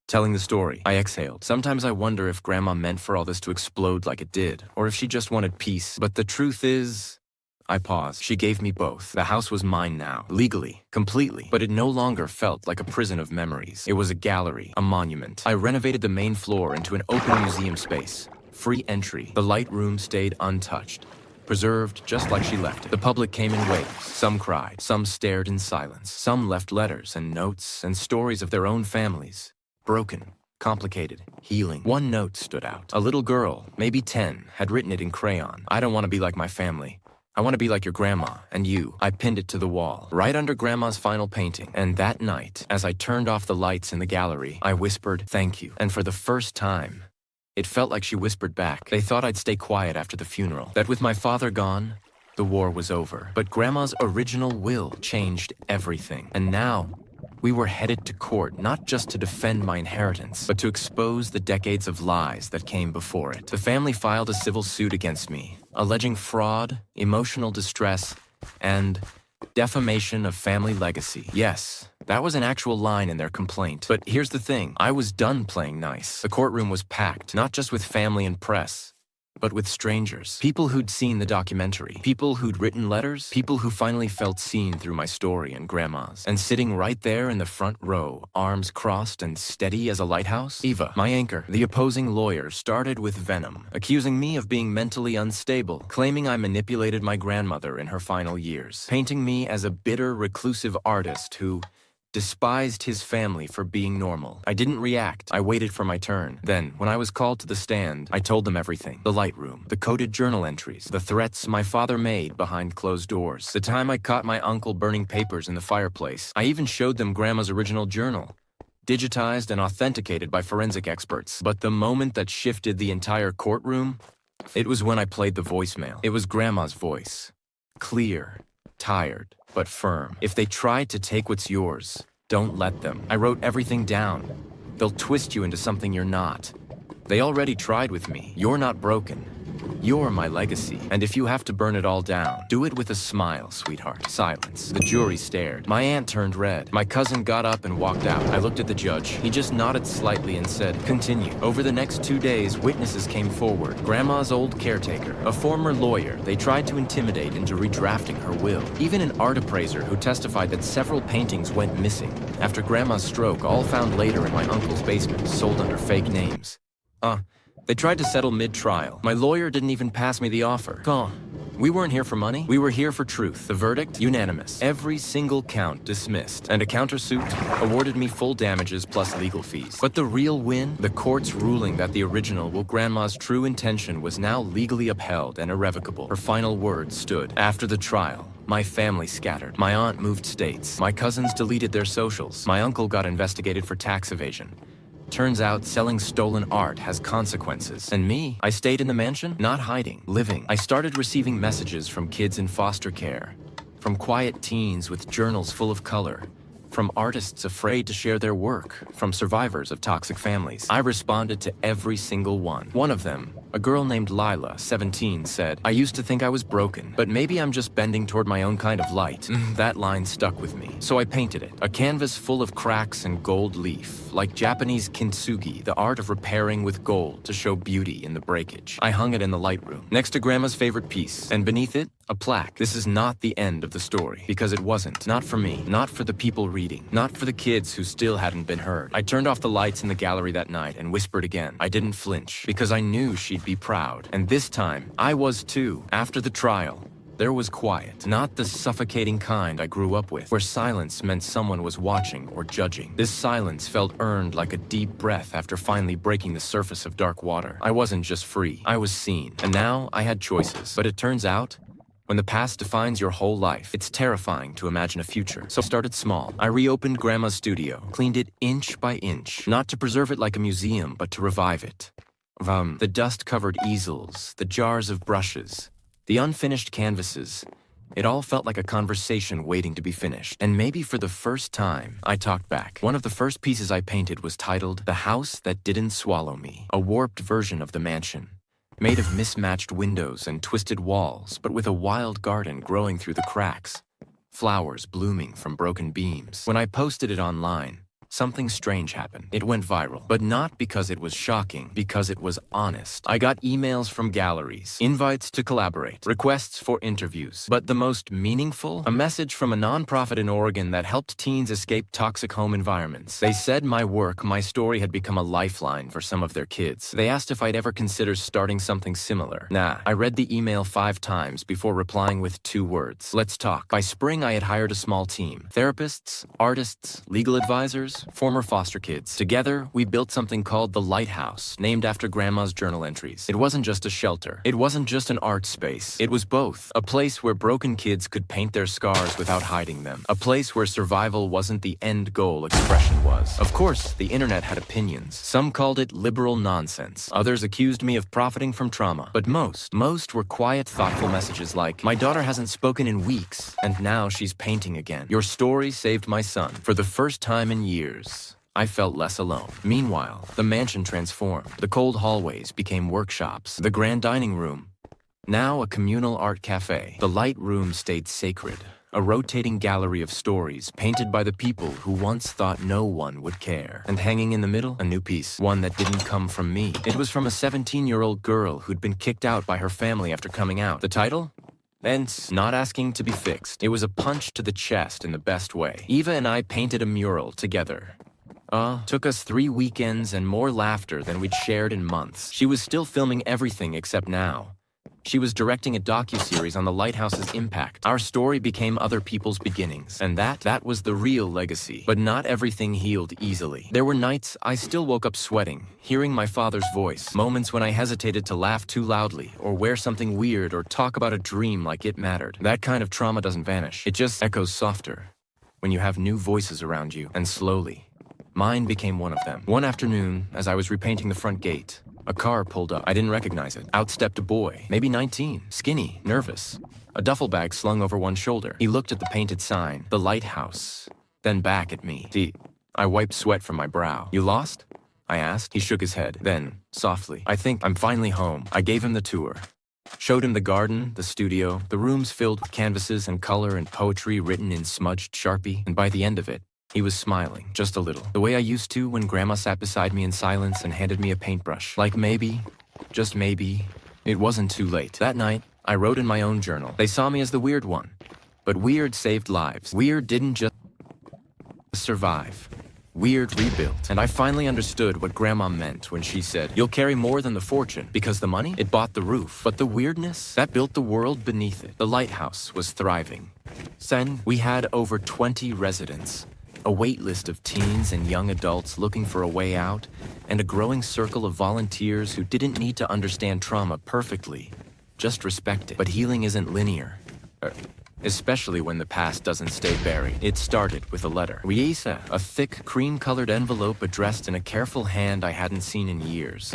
Telling the story, I exhaled. Sometimes I wonder if Grandma meant for all this to explode like it did, or if she just wanted peace. But the truth is... I paused. She gave me both. The house was mine now, legally, completely. But it no longer felt like a prison of memories. It was a gallery, a monument. I renovated the main floor into an open museum space. Free entry. The light room stayed untouched. Preserved just like she left it. The public came in waves. Some cried. Some stared in silence. Some left letters and notes and stories of their own families. Broken, complicated, healing. One note stood out. A little girl, maybe 10, had written it in crayon. "I don't want to be like my family. I want to be like your grandma, and you." I pinned it to the wall, right under Grandma's final painting. And that night, as I turned off the lights in the gallery, I whispered, "Thank you." And for the first time, it felt like she whispered back. They thought I'd stay quiet after the funeral, that with my father gone, the war was over. But Grandma's original will changed everything. And now, we were headed to court not just to defend my inheritance, but to expose the decades of lies that came before it. The family filed a civil suit against me, alleging fraud, emotional distress, and defamation of family legacy. Yes, that was an actual line in their complaint. But here's the thing, I was done playing nice. The courtroom was packed, not just with family and press, but with strangers. People who'd seen the documentary. People who'd written letters. People who finally felt seen through my story and Grandma's. And sitting right there in the front row, arms crossed and steady as a lighthouse, Eva, my anchor. The opposing lawyer started with venom, accusing me of being mentally unstable, claiming I manipulated my grandmother in her final years, painting me as a bitter, reclusive artist who despised his family for being normal. I didn't react. I waited for my turn. Then, when I was called to the stand, I told them everything. The lightroom, the coded journal entries, the threats my father made behind closed doors, the time I caught my uncle burning papers in the fireplace. I even showed them Grandma's original journal, digitized and authenticated by forensic experts. But the moment that shifted the entire courtroom, it was when I played the voicemail. It was Grandma's voice. Clear, tired, but firm. If they try to take what's yours, don't let them. I wrote everything down. They'll twist you into something you're not. They already tried with me. You're not broken. You're my legacy. And if you have to burn it all down, do it with a smile, sweetheart. Silence. The jury stared. My aunt turned red. My cousin got up and walked out. I looked at the judge. He just nodded slightly and said, "Continue." Over the next 2 days, witnesses came forward. Grandma's old caretaker, a former lawyer they tried to intimidate into redrafting her will. Even an art appraiser who testified that several paintings went missing after Grandma's stroke, all found later in my uncle's basement, sold under fake names. They tried to settle mid-trial. My lawyer didn't even pass me the offer. We weren't here for money. We were here for truth. The verdict? Unanimous. Every single count dismissed. And a countersuit awarded me full damages plus legal fees. But the real win? The court's ruling that the original Grandma's true intention was now legally upheld and irrevocable. Her final words stood. After the trial, my family scattered. My aunt moved states. My cousins deleted their socials. My uncle got investigated for tax evasion. Turns out selling stolen art has consequences. And me, I stayed in the mansion, not hiding, living. I started receiving messages from kids in foster care, from quiet teens with journals full of color, from artists afraid to share their work, from survivors of toxic families. I responded to every single one. One of them, a girl named Lila, 17, said, "I used to think I was broken, but maybe I'm just bending toward my own kind of light." That line stuck with me. So I painted it. A canvas full of cracks and gold leaf, like Japanese kintsugi, the art of repairing with gold to show beauty in the breakage. I hung it in the lightroom, next to Grandma's favorite piece, and beneath it, a plaque. This is not the end of the story, because it wasn't. Not for me, not for the people reading, not for the kids who still hadn't been heard. I turned off the lights in the gallery that night and whispered again. I didn't flinch, because I knew she'd be proud. And this time, I was too. After the trial, there was quiet. Not the suffocating kind I grew up with, where silence meant someone was watching or judging. This silence felt earned like a deep breath after finally breaking the surface of dark water. I wasn't just free, I was seen. And now I had choices. But it turns out, when the past defines your whole life, it's terrifying to imagine a future. So I started small. I reopened Grandma's studio, cleaned it inch by inch, not to preserve it like a museum, but to revive it. The dust-covered easels, the jars of brushes, the unfinished canvases. It all felt like a conversation waiting to be finished. And maybe for the first time, I talked back. One of the first pieces I painted was titled "The House That Didn't Swallow Me," a warped version of the mansion, made of mismatched windows and twisted walls, but with a wild garden growing through the cracks, flowers blooming from broken beams. When I posted it online, something strange happened. It went viral, but not because it was shocking, because it was honest. I got emails from galleries, invites to collaborate, requests for interviews. But the most meaningful? A message from a nonprofit in Oregon that helped teens escape toxic home environments. They said my work, my story had become a lifeline for some of their kids. They asked if I'd ever consider starting something similar. Nah. I read the email 5 times before replying with 2 words. Let's talk. By spring, I had hired a small team. Therapists, artists, legal advisors, former foster kids. Together, we built something called The Lighthouse, named after Grandma's journal entries. It wasn't just a shelter. It wasn't just an art space. It was both. A place where broken kids could paint their scars without hiding them. A place where survival wasn't the end goal, expression was. Of course, the internet had opinions. Some called it liberal nonsense. Others accused me of profiting from trauma. But most were quiet, thoughtful messages like, "My daughter hasn't spoken in weeks, and now she's painting again. Your story saved my son." For the first time in years, I felt less alone. Meanwhile, the mansion transformed. The cold hallways became workshops. The grand dining room, Now a communal art cafe. The light room stayed sacred. A rotating gallery of stories painted by the people who once thought no one would care. And hanging in the middle, a new piece, one that didn't come from me. It was from a 17-year-old girl who'd been kicked out by her family after coming out. The title? Ents, not asking to be fixed. It was a punch to the chest in the best way. Eva and I painted a mural together. Took us 3 weekends and more laughter than we'd shared in months. She was still filming everything except now. She was directing a docuseries on the lighthouse's impact. Our story became other people's beginnings, and that was the real legacy. But not everything healed easily. There were nights I still woke up sweating, hearing my father's voice, moments when I hesitated to laugh too loudly, or wear something weird, or talk about a dream like it mattered. That kind of trauma doesn't vanish. It just echoes softer when you have new voices around you, and slowly, mine became one of them. One afternoon, as I was repainting the front gate, a car pulled up. I didn't recognize it. Out stepped a boy, maybe 19, skinny, nervous, a duffel bag slung over one shoulder. He looked at the painted sign, the lighthouse, then back at me. I wiped sweat from my brow. You lost? I asked. He shook his head. Then, softly, I think I'm finally home. I gave him the tour. Showed him the garden, the studio, the rooms filled with canvases and color and poetry written in smudged Sharpie, and by the end of it, he was smiling, just a little. The way I used to when Grandma sat beside me in silence and handed me a paintbrush. Like maybe, just maybe, it wasn't too late. That night, I wrote in my own journal. They saw me as the weird one. But weird saved lives. Weird didn't just survive. Weird rebuilt. And I finally understood what Grandma meant when she said, "You'll carry more than the fortune, because the money, it bought the roof. But the weirdness, that built the world beneath it." The lighthouse was thriving. Then, we had over 20 residents. A wait list of teens and young adults looking for a way out, and a growing circle of volunteers who didn't need to understand trauma perfectly, just respect it. But healing isn't linear, especially when the past doesn't stay buried. It started with a letter. AITA, a thick, cream-colored envelope addressed in a careful hand I hadn't seen in years.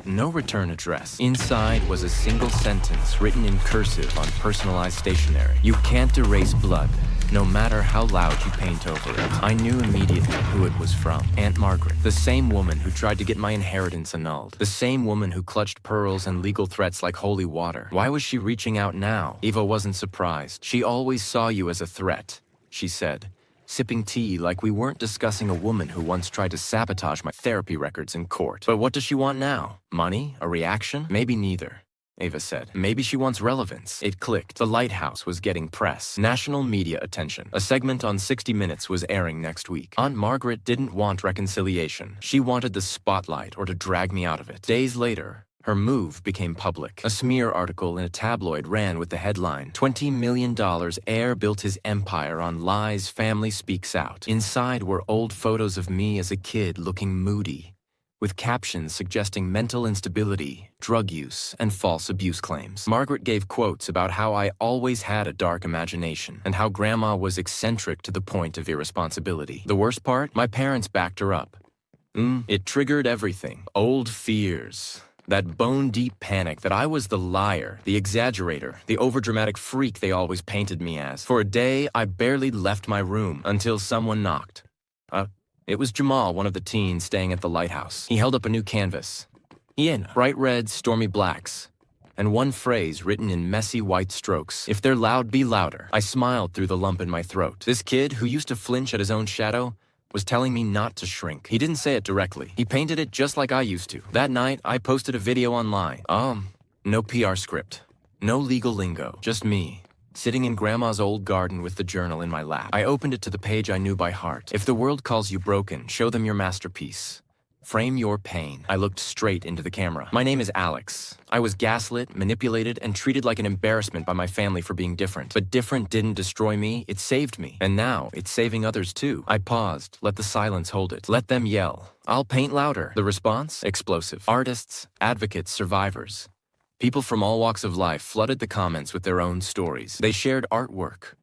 No return address. Inside was a single sentence written in cursive on personalized stationery. "You can't erase blood, no matter how loud you paint over it." I knew immediately who it was from. Aunt Margaret, the same woman who tried to get my inheritance annulled. The same woman who clutched pearls and legal threats like holy water. Why was she reaching out now? Eva wasn't surprised. "She always saw you as a threat," she said, sipping tea like we weren't discussing a woman who once tried to sabotage my therapy records in court. "But what does she want now? Money? A reaction?" "Maybe neither," Ava said. "Maybe she wants relevance." It clicked. The lighthouse was getting press, national media attention. A segment on 60 Minutes was airing next week. Aunt Margaret didn't want reconciliation. She wanted the spotlight or to drag me out of it. Days later, her move became public. A smear article in a tabloid ran with the headline, "$20 million heir built his empire on lies, family speaks out." Inside were old photos of me as a kid looking moody, with captions suggesting mental instability, drug use, and false abuse claims. Margaret gave quotes about how I always had a dark imagination, and how Grandma was eccentric to the point of irresponsibility. The worst part? My parents backed her up. It triggered everything. Old fears. That bone-deep panic that I was the liar, the exaggerator, the overdramatic freak they always painted me as. For a day, I barely left my room until someone knocked. It was Jamal, one of the teens staying at the lighthouse. He held up a new canvas. Bright reds, stormy blacks, and one phrase written in messy white strokes. "If they're loud, be louder." I smiled through the lump in my throat. This kid, who used to flinch at his own shadow, was telling me not to shrink. He didn't say it directly. He painted it just like I used to. That night, I posted a video online. No PR script. No legal lingo. Just me, sitting in Grandma's old garden with the journal in my lap. I opened it to the page I knew by heart. "If the world calls you broken, show them your masterpiece. Frame your pain." I looked straight into the camera. "My name is Alex. I was gaslit, manipulated, and treated like an embarrassment by my family for being different. But different didn't destroy me, it saved me. And now, it's saving others too." I paused, let the silence hold it. Let them yell. I'll paint louder. The response? Explosive. Artists, advocates, survivors. People from all walks of life flooded the comments with their own stories. They shared artwork,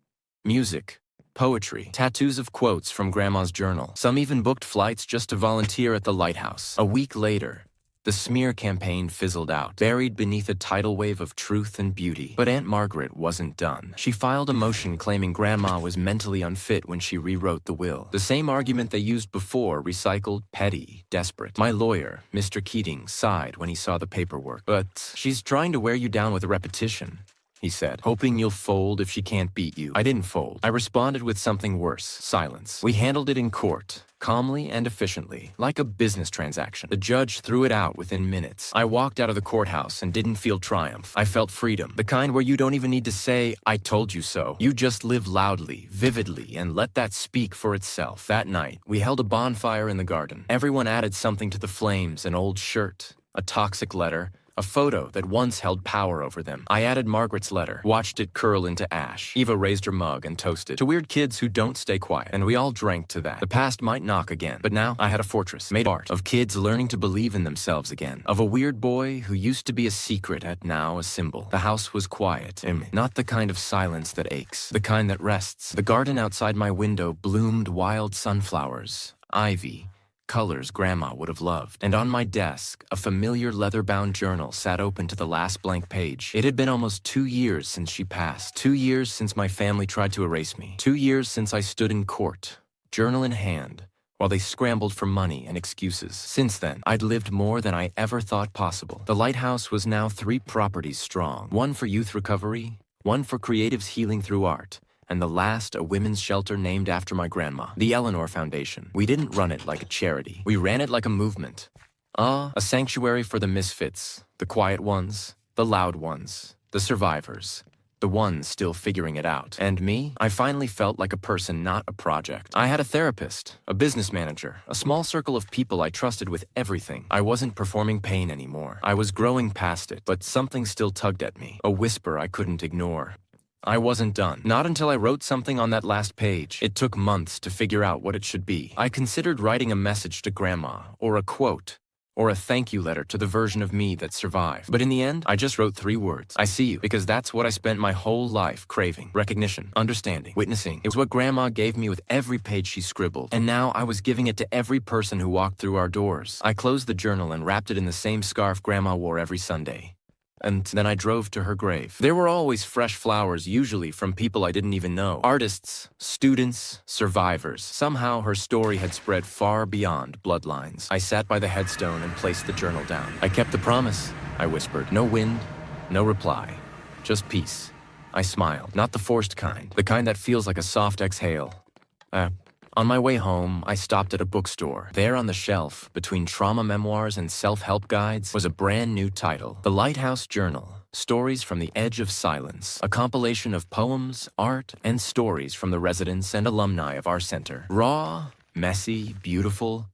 music, poetry, tattoos of quotes from Grandma's journal. Some even booked flights just to volunteer at the lighthouse. A week later, The smear campaign fizzled out, buried beneath a tidal wave of truth and beauty. But Aunt Margaret wasn't done. She filed a motion claiming Grandma was mentally unfit when she rewrote the will. The same argument they used before, recycled, petty, desperate. My lawyer, Mr. Keating, sighed when he saw the paperwork. But she's trying to wear you down with repetition, he said, hoping you'll fold if she can't beat you. I didn't fold. I responded with something worse, silence. We handled it in court, calmly and efficiently, like a business transaction. The judge threw it out within minutes. I walked out of the courthouse and didn't feel triumph. I felt freedom, the kind where you don't even need to say, I told you so. You just live loudly, vividly, and let that speak for itself. That night, we held a bonfire in the garden. Everyone added something to the flames, an old shirt, a toxic letter, a photo that once held power over them. I added Margaret's letter, watched it curl into ash. Eva raised her mug and toasted to weird kids who don't stay quiet, and we all drank to that. The past might knock again, but now I had a fortress made art of kids learning to believe in themselves again, of a weird boy who used to be a secret at now a symbol. The house was quiet, not the kind of silence that aches, the kind that rests. The garden outside my window bloomed wild sunflowers, ivy, colors Grandma would have loved. And on my desk, a familiar leather-bound journal sat open to the last blank page. It had been almost 2 years since she passed. 2 years since my family tried to erase me. 2 years since I stood in court, journal in hand, while they scrambled for money and excuses. Since then, I'd lived more than I ever thought possible. The lighthouse was now 3 properties strong. One for youth recovery, one for creatives healing through art, and the last a women's shelter named after my grandma, the Eleanor Foundation. We didn't run it like a charity. We ran it like a movement. A sanctuary for the misfits, the quiet ones, the loud ones, the survivors, the ones still figuring it out. And me, I finally felt like a person, not a project. I had a therapist, a business manager, a small circle of people I trusted with everything. I wasn't performing pain anymore. I was growing past it, but something still tugged at me, a whisper I couldn't ignore. I wasn't done. Not until I wrote something on that last page. It took months to figure out what it should be. I considered writing a message to Grandma, or a quote, or a thank you letter to the version of me that survived. But in the end, I just wrote 3 words. I see you, because that's what I spent my whole life craving. Recognition, understanding, witnessing. It was what Grandma gave me with every page she scribbled. And now I was giving it to every person who walked through our doors. I closed the journal and wrapped it in the same scarf Grandma wore every Sunday. And then I drove to her grave. There were always fresh flowers, usually from people I didn't even know. Artists, students, survivors. Somehow her story had spread far beyond bloodlines. I sat by the headstone and placed the journal down. I kept the promise, I whispered. No wind, no reply, just peace. I smiled, not the forced kind, the kind that feels like a soft exhale. On my way home, I stopped at a bookstore. There on the shelf, between trauma memoirs and self-help guides, was a brand new title, The Lighthouse Journal, Stories from the Edge of Silence, a compilation of poems, art, and stories from the residents and alumni of our center. Raw, messy, beautiful,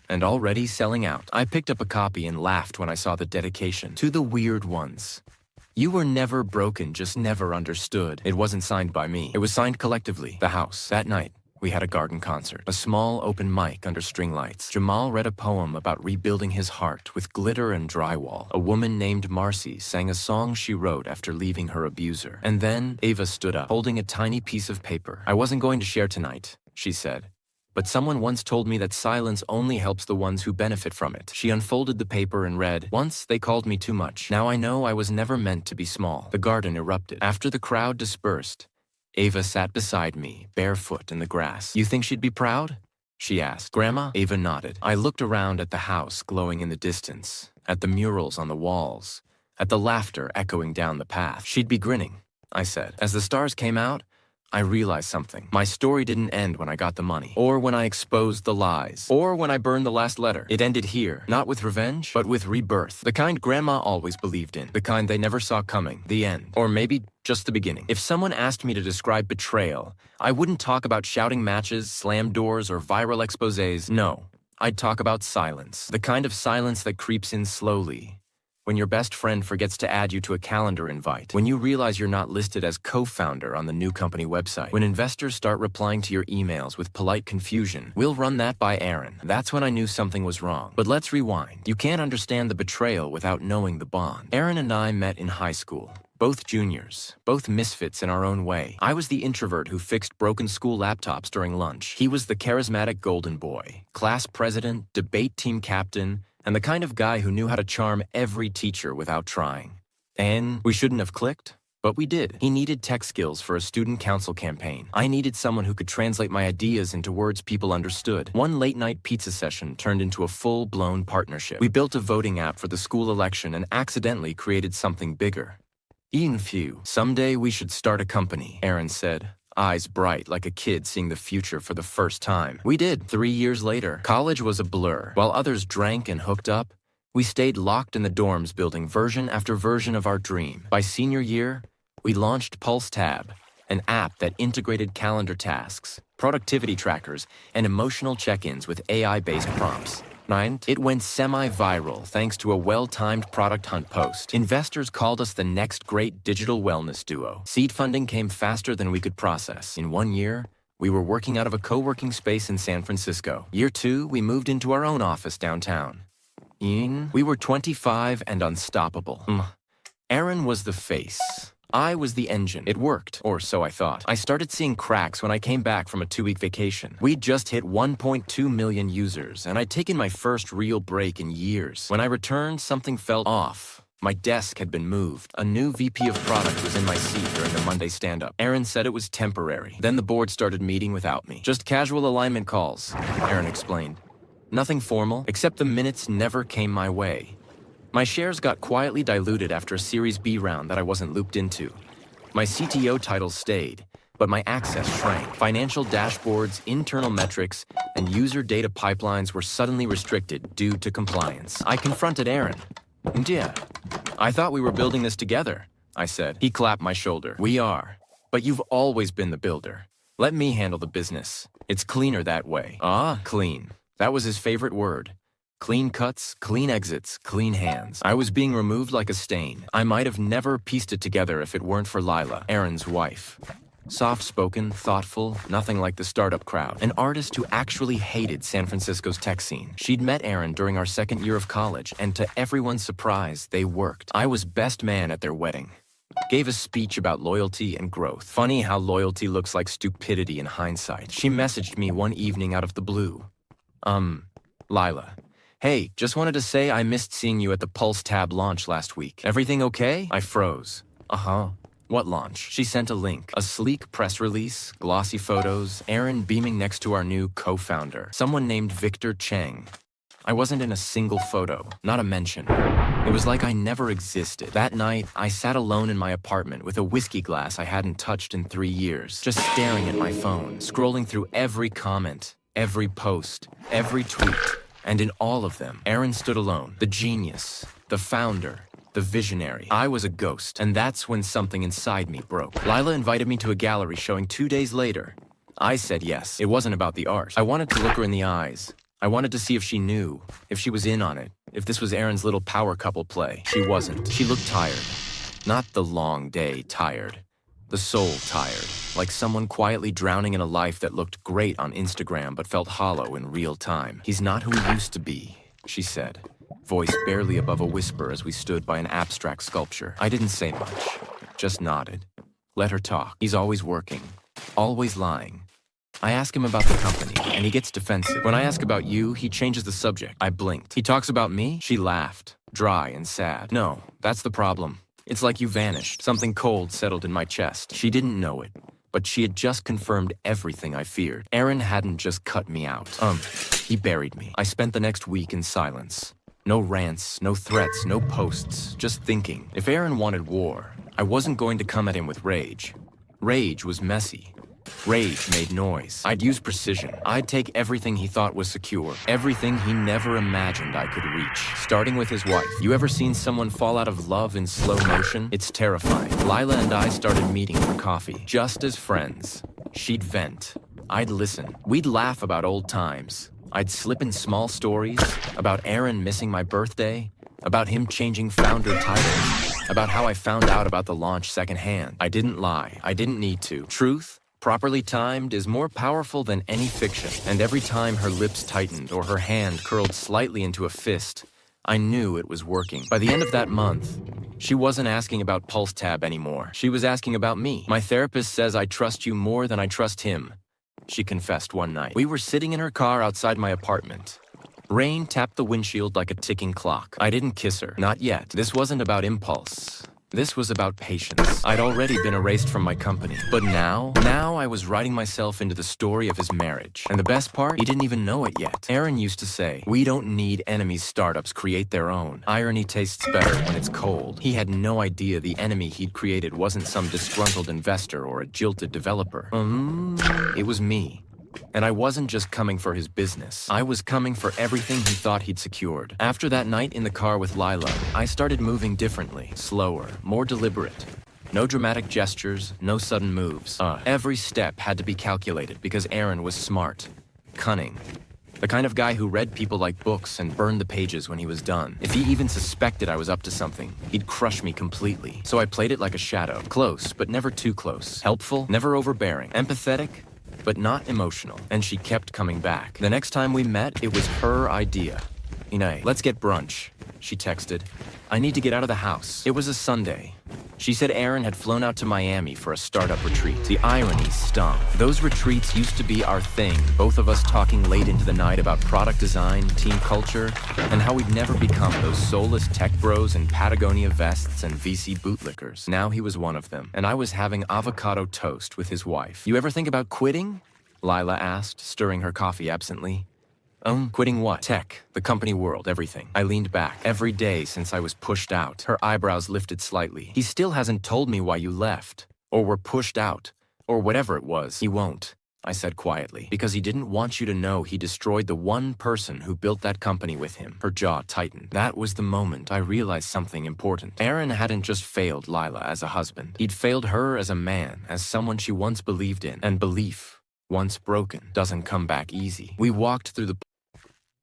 and already selling out. I picked up a copy and laughed when I saw the dedication. To the weird ones. You were never broken, just never understood. It wasn't signed by me. It was signed collectively. The house. That night, we had a garden concert, a small open mic under string lights. Jamal read a poem about rebuilding his heart with glitter and drywall. A woman named Marcy sang a song she wrote after leaving her abuser. And then Ava stood up, holding a tiny piece of paper. I wasn't going to share tonight, she said. But someone once told me that silence only helps the ones who benefit from it. She unfolded the paper and read, Once they called me too much. Now I know I was never meant to be small. The garden erupted. After the crowd dispersed, Ava sat beside me, barefoot in the grass. You think she'd be proud? She asked. Grandma? Ava nodded. I looked around at the house glowing in the distance, at the murals on the walls, at the laughter echoing down the path. She'd be grinning, I said. As the stars came out, I realized something. My story didn't end when I got the money, or when I exposed the lies, or when I burned the last letter. It ended here, not with revenge, but with rebirth. The kind Grandma always believed in, the kind they never saw coming. The end. Or maybe just the beginning. If someone asked me to describe betrayal, I wouldn't talk about shouting matches, slammed doors, or viral exposés. No, I'd talk about silence. The kind of silence that creeps in slowly. When your best friend forgets to add you to a calendar invite. When you realize you're not listed as co-founder on the new company website. When investors start replying to your emails with polite confusion. We'll run that by Aaron. That's when I knew something was wrong. But let's rewind. You can't understand the betrayal without knowing the bond. Aaron and I met in high school. Both juniors, both misfits in our own way. I was the introvert who fixed broken school laptops during lunch. He was the charismatic golden boy, class president, debate team captain, and the kind of guy who knew how to charm every teacher without trying. And we shouldn't have clicked, but we did. He needed tech skills for a student council campaign. I needed someone who could translate my ideas into words people understood. One late-night pizza session turned into a full-blown partnership. We built a voting app for the school election and accidentally created something bigger. Someday we should start a company, Aaron said, eyes bright like a kid seeing the future for the first time. We did. 3 years later, college was a blur. While others drank and hooked up, we stayed locked in the dorms building version after version of our dream. By senior year, we launched Pulse Tab, an app that integrated calendar tasks, productivity trackers, and emotional check-ins with AI-based prompts. It went semi-viral thanks to a well-timed product hunt post. Investors called us the next great digital wellness duo. Seed funding came faster than we could process. In 1 year, we were working out of a co-working space in San Francisco. Year 2, we moved into our own office downtown. We were 25 and unstoppable. Aaron was the face. I was the engine. It worked, or so I thought. I started seeing cracks when I came back from a 2-week vacation. We'd just hit 1.2 million users, and I'd taken my first real break in years. When I returned, something felt off. My desk had been moved. A new VP of product was in my seat during the Monday stand-up. Aaron said it was temporary. Then the board started meeting without me. Just casual alignment calls, Aaron explained. Nothing formal, except the minutes never came my way. My shares got quietly diluted after a Series B round that I wasn't looped into. My CTO title stayed, but my access shrank. Financial dashboards, internal metrics, and user data pipelines were suddenly restricted due to compliance. I confronted Aaron. Yeah, I thought we were building this together, I said. He clapped my shoulder. We are, but you've always been the builder. Let me handle the business. It's cleaner that way. Clean. That was his favorite word. Clean cuts, clean exits, clean hands. I was being removed like a stain. I might have never pieced it together if it weren't for Lila, Aaron's wife. Soft-spoken, thoughtful, nothing like the startup crowd. An artist who actually hated San Francisco's tech scene. She'd met Aaron during our second year of college, and to everyone's surprise, they worked. I was best man at their wedding. Gave a speech about loyalty and growth. Funny how loyalty looks like stupidity in hindsight. She messaged me one evening out of the blue. Lila. Hey, just wanted to say I missed seeing you at the Pulse Tab launch last week. Everything okay? I froze. What launch? She sent a link. A sleek press release, glossy photos, Aaron beaming next to our new co-founder, someone named Victor Cheng. I wasn't in a single photo, not a mention. It was like I never existed. That night, I sat alone in my apartment with a whiskey glass I hadn't touched in 3 years, just staring at my phone, scrolling through every comment, every post, every tweet. And in all of them, Aaron stood alone, the genius, the founder, the visionary. I was a ghost, and that's when something inside me broke. Lila invited me to a gallery showing 2 days later. I said yes. It wasn't about the art. I wanted to look her in the eyes. I wanted to see if she knew, if she was in on it, if this was Aaron's little power couple play. She wasn't. She looked tired. Not the long day tired. The soul tired, like someone quietly drowning in a life that looked great on Instagram but felt hollow in real time. He's not who he used to be, she said, voice barely above a whisper as we stood by an abstract sculpture. I didn't say much, just nodded. Let her talk. He's always working, always lying. I ask him about the company, and he gets defensive. When I ask about you, he changes the subject. I blinked. He talks about me? She laughed, dry and sad. No, that's the problem. It's like you vanished. Something cold settled in my chest. She didn't know it, but she had just confirmed everything I feared. Aaron hadn't just cut me out. He buried me. I spent the next week in silence. No rants, no threats, no posts, just thinking. If Aaron wanted war, I wasn't going to come at him with rage. Rage was messy. Rage made noise. I'd use precision. I'd take everything he thought was secure, everything he never imagined I could reach, starting with his wife. You ever seen someone fall out of love in slow motion? It's terrifying. Lila and I started meeting for coffee, just as friends. She'd vent. I'd listen. We'd laugh about old times. I'd slip in small stories about Aaron missing my birthday, about him changing founder titles, about how I found out about the launch secondhand. I didn't lie. I didn't need to. Truth, properly timed, is more powerful than any fiction. And every time her lips tightened or her hand curled slightly into a fist, I knew it was working. By the end of that month, she wasn't asking about Pulse Tab anymore. She was asking about me. My therapist says I trust you more than I trust him, she confessed one night. We were sitting in her car outside my apartment. Rain tapped the windshield like a ticking clock. I didn't kiss her. Not yet. This wasn't about impulse. This was about patience. I'd already been erased from my company. But now I was writing myself into the story of his marriage. And the best part, he didn't even know it yet. Aaron used to say, "We don't need enemies, startups create their own. Irony tastes better when it's cold." He had no idea the enemy he'd created wasn't some disgruntled investor or a jilted developer. It was me. And I wasn't just coming for his business. I was coming for everything he thought he'd secured. After that night in the car with Lila, I started moving differently, slower, more deliberate. No dramatic gestures, no sudden moves. Every step had to be calculated because Aaron was smart, cunning. The kind of guy who read people like books and burned the pages when he was done. If he even suspected I was up to something, he'd crush me completely. So I played it like a shadow. Close, but never too close. Helpful, never overbearing. Empathetic, but not emotional. And she kept coming back. The next time we met, it was her idea. "Inay, let's get brunch," she texted. "I need to get out of the house." It was a Sunday. She said Aaron had flown out to Miami for a startup retreat. The irony stung. Those retreats used to be our thing, both of us talking late into the night about product design, team culture, and how we'd never become those soulless tech bros in Patagonia vests and VC bootlickers. Now he was one of them, and I was having avocado toast with his wife. "You ever think about quitting?" Lila asked, stirring her coffee absently. Quitting what? Tech, the company world, everything. I leaned back. Every day since I was pushed out. Her eyebrows lifted slightly. "He still hasn't told me why you left. Or were pushed out. Or whatever it was." "He won't," I said quietly. "Because he didn't want you to know he destroyed the one person who built that company with him." Her jaw tightened. That was the moment I realized something important. Aaron hadn't just failed Lila as a husband. He'd failed her as a man, as someone she once believed in. And belief, once broken, doesn't come back easy. We walked through the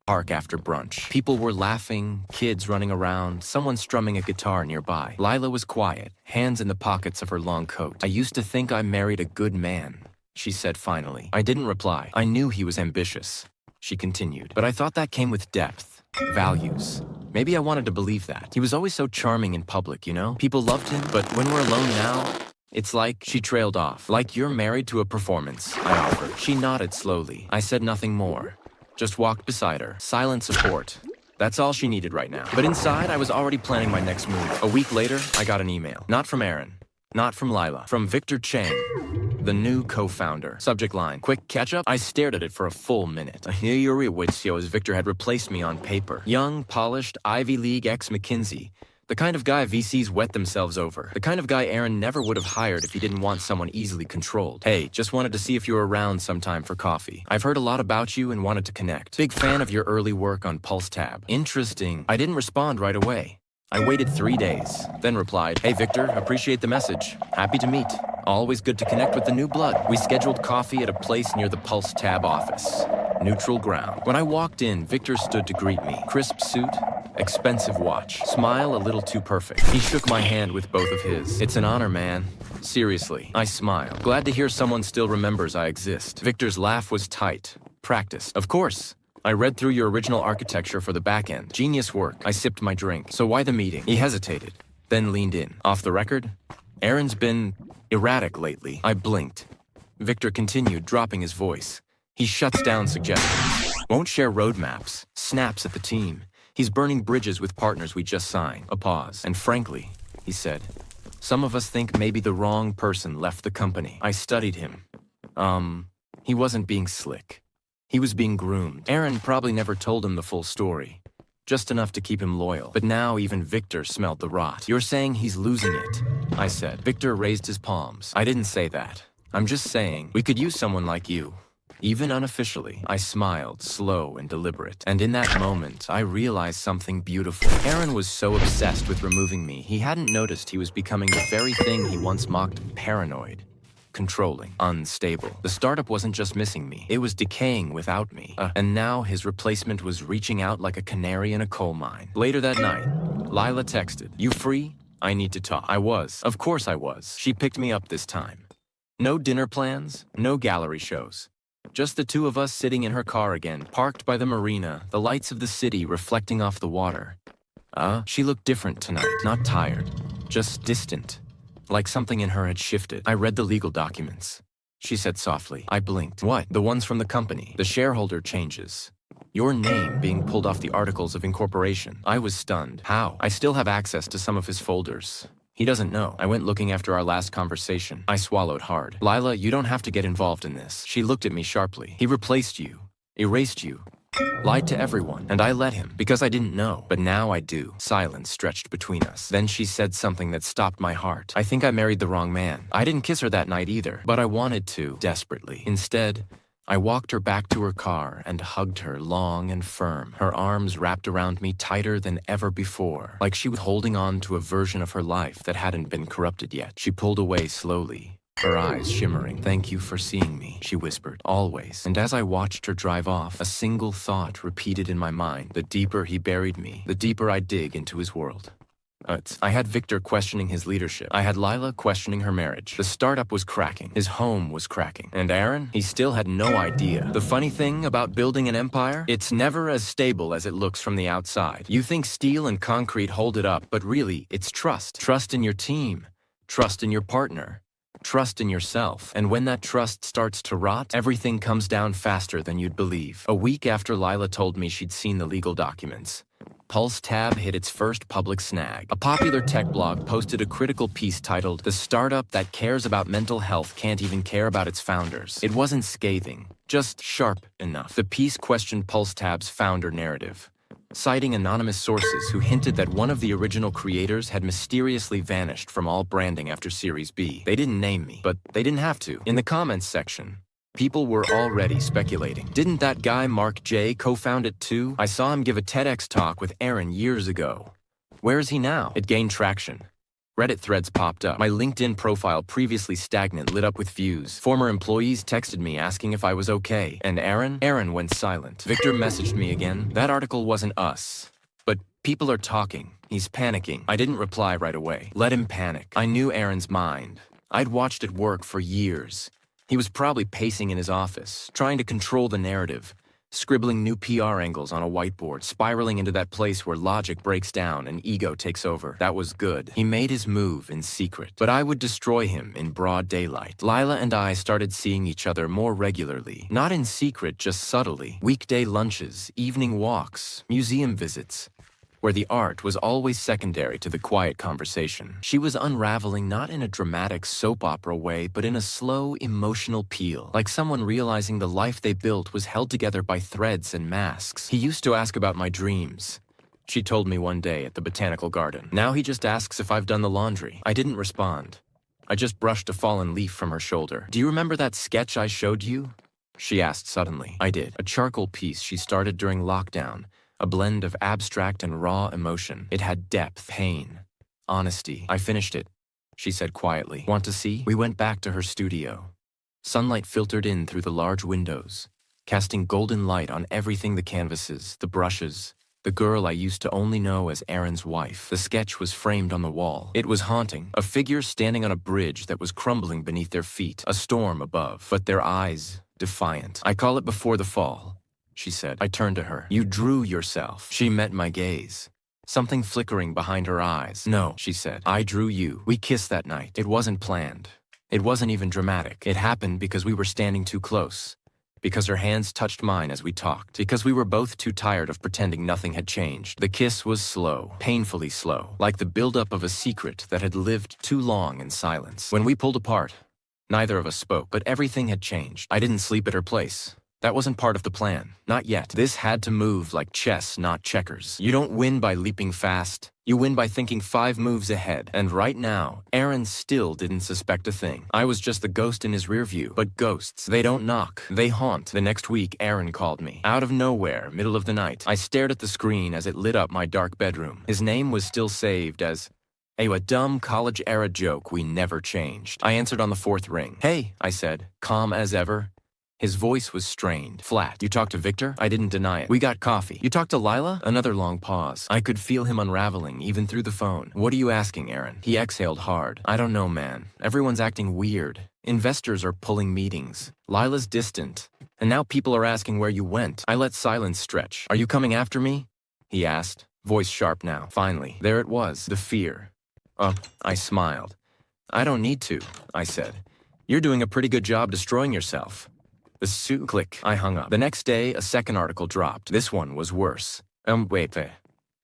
park after brunch. People were laughing, kids running around, someone strumming a guitar nearby. Lila was quiet, hands in the pockets of her long coat. "I used to think I married a good man," she said finally. I didn't reply. I knew he was ambitious, she continued. But I thought that came with depth, values. Maybe I wanted to believe that. He was always so charming in public, you know? People loved him, but when we're alone now, it's like... She trailed off. "Like you're married to a performance," I offered. She nodded slowly. I said nothing more. Just walked beside her. Silent support. That's all she needed right now. But inside, I was already planning my next move. A week later, I got an email. Not from Aaron. Not from Lila. From Victor Chang, the new co-founder. Subject line: "Quick catch-up." I stared at it for a full minute. As Victor had replaced me on paper. Young, polished, Ivy League ex-McKinsey. The kind of guy VCs wet themselves over. The kind of guy Aaron never would have hired if he didn't want someone easily controlled. "Hey, just wanted to see if you were around sometime for coffee. I've heard a lot about you and wanted to connect. Big fan of your early work on Pulse Tab." Interesting. I didn't respond right away. I waited 3 days, then replied, "Hey Victor, appreciate the message. Happy to meet. Always good to connect with the new blood." We scheduled coffee at a place near the Pulse Tab office. Neutral ground. When I walked in, Victor stood to greet me. Crisp suit, expensive watch, smile a little too perfect. He shook my hand with both of his. "It's an honor, man. Seriously." I smiled. Glad to hear someone still remembers I exist. Victor's laugh was tight, practiced. "Of course. I read through your original architecture for the back end. Genius work." I sipped my drink. "So why the meeting?" He hesitated, then leaned in. "Off the record? Aaron's been erratic lately." I blinked. Victor continued, dropping his voice. "He shuts down suggestions. Won't share roadmaps. Snaps at the team. He's burning bridges with partners we just signed." A pause. "And frankly," he said, "some of us think maybe the wrong person left the company." I studied him. He wasn't being slick. He was being groomed. Aaron probably never told him the full story. Just enough to keep him loyal. But now even Victor smelled the rot. "You're saying he's losing it," I said. Victor raised his palms. "I didn't say that. I'm just saying we could use someone like you. Even unofficially." I smiled, slow and deliberate. And in that moment, I realized something beautiful. Aaron was so obsessed with removing me, he hadn't noticed he was becoming the very thing he once mocked: paranoid, controlling, unstable. The startup wasn't just missing me, it was decaying without me. And now his replacement was reaching out like a canary in a coal mine. Later that night, Lila texted, "You free? I need to talk." I was. Of course I was. She picked me up this time. No dinner plans, no gallery shows. Just the two of us sitting in her car again, parked by the marina, the lights of the city reflecting off the water. She looked different tonight, not tired, just distant. Like something in her had shifted. "I read the legal documents," she said softly. I blinked. "What?" "The ones from the company. The shareholder changes. Your name being pulled off the articles of incorporation. I was stunned. How? I still have access to some of his folders. He doesn't know. I went looking after our last conversation. I swallowed hard. Lila, you don't have to get involved in this. She looked at me sharply. He replaced you. Erased you. Lied to everyone, and I let him, because I didn't know. But now I do. Silence stretched between us. Then she said something that stopped my heart. I think I married the wrong man. I didn't kiss her that night either, but I wanted to, desperately. Instead, I walked her back to her car and hugged her long and firm, her arms wrapped around me tighter than ever before, like she was holding on to a version of her life that hadn't been corrupted yet. She pulled away slowly, her eyes shimmering. "Thank you for seeing me," she whispered, "always." And as I watched her drive off, a single thought repeated in my mind. The deeper he buried me, the deeper I dig into his world. I had Victor questioning his leadership. I had Lila questioning her marriage. The startup was cracking. His home was cracking. And Aaron? He still had no idea. The funny thing about building an empire? It's never as stable as it looks from the outside. You think steel and concrete hold it up, but really, it's trust. Trust in your team. Trust in your partner. Trust in yourself. And when that trust starts to rot, everything comes down faster than you'd believe. A week after Lila told me she'd seen the legal documents, Pulse Tab hit its first public snag. A popular tech blog posted a critical piece titled, "The startup that cares about mental health can't even care about its founders." It wasn't scathing, just sharp enough. The piece questioned Pulse Tab's founder narrative, citing anonymous sources who hinted that one of the original creators had mysteriously vanished from all branding after Series B. They didn't name me, but they didn't have to. In the comments section, people were already speculating. Didn't that guy Mark J co-found it too? I saw him give a TEDx talk with Aaron years ago. Where is he now? It gained traction. Reddit threads popped up. My LinkedIn profile, previously stagnant, lit up with views. Former employees texted me asking if I was okay. And Aaron? Aaron went silent. Victor messaged me again. That article wasn't us. But people are talking. He's panicking. I didn't reply right away. Let him panic. I knew Aaron's mind. I'd watched it work for years. He was probably pacing in his office, trying to control the narrative, scribbling new PR angles on a whiteboard, spiraling into that place where logic breaks down and ego takes over. That was good. He made his move in secret, but I would destroy him in broad daylight. Lila and I started seeing each other more regularly, not in secret, just subtly. Weekday lunches, evening walks, museum visits, where the art was always secondary to the quiet conversation. She was unraveling not in a dramatic soap opera way, but in a slow, emotional peel, like someone realizing the life they built was held together by threads and masks. He used to ask about my dreams, she told me one day at the botanical garden. Now he just asks if I've done the laundry. I didn't respond. I just brushed a fallen leaf from her shoulder. "Do you remember that sketch I showed you?" she asked suddenly. I did. A charcoal piece she started during lockdown. A blend of abstract and raw emotion. It had depth, pain, honesty. "I finished it," she said quietly. "Want to see?" We went back to her studio. Sunlight filtered in through the large windows, casting golden light on everything: the canvases, the brushes, the girl I used to only know as Aaron's wife. The sketch was framed on the wall. It was haunting. A figure standing on a bridge that was crumbling beneath their feet. A storm above, but their eyes defiant. "I call it before the fall," she said. I turned to her. "You drew yourself." She met my gaze, something flickering behind her eyes. "No," she said. "I drew you. We kissed that night. It wasn't planned. It wasn't even dramatic. It happened because we were standing too close. Because her hands touched mine as we talked. Because we were both too tired of pretending nothing had changed. The kiss was slow, painfully slow, like the buildup of a secret that had lived too long in silence. When we pulled apart, neither of us spoke, but everything had changed. I didn't sleep at her place. That wasn't part of the plan. Not yet. This had to move like chess, not checkers. You don't win by leaping fast. You win by thinking 5 moves ahead. And right now, Aaron still didn't suspect a thing. I was just the ghost in his rear view. But ghosts, they don't knock. They haunt. The next week, Aaron called me. Out of nowhere, middle of the night. I stared at the screen as it lit up my dark bedroom. His name was still saved as a dumb college-era joke we never changed. I answered on the 4th ring. "Hey," I said, calm as ever. His voice was strained, flat. "You talked to Victor?" I didn't deny it. "We got coffee." "You talked to Lila?" Another long pause. I could feel him unraveling, even through the phone. "What are you asking, Aaron?" He exhaled hard. "I don't know, man. Everyone's acting weird. Investors are pulling meetings. Lila's distant. And now people are asking where you went." I let silence stretch. "Are you coming after me?" he asked, voice sharp now. Finally, there it was, the fear. I smiled. "I don't need to," I said. "You're doing a pretty good job destroying yourself." Click. I hung up. The next day, a second article dropped. This one was worse. Wait.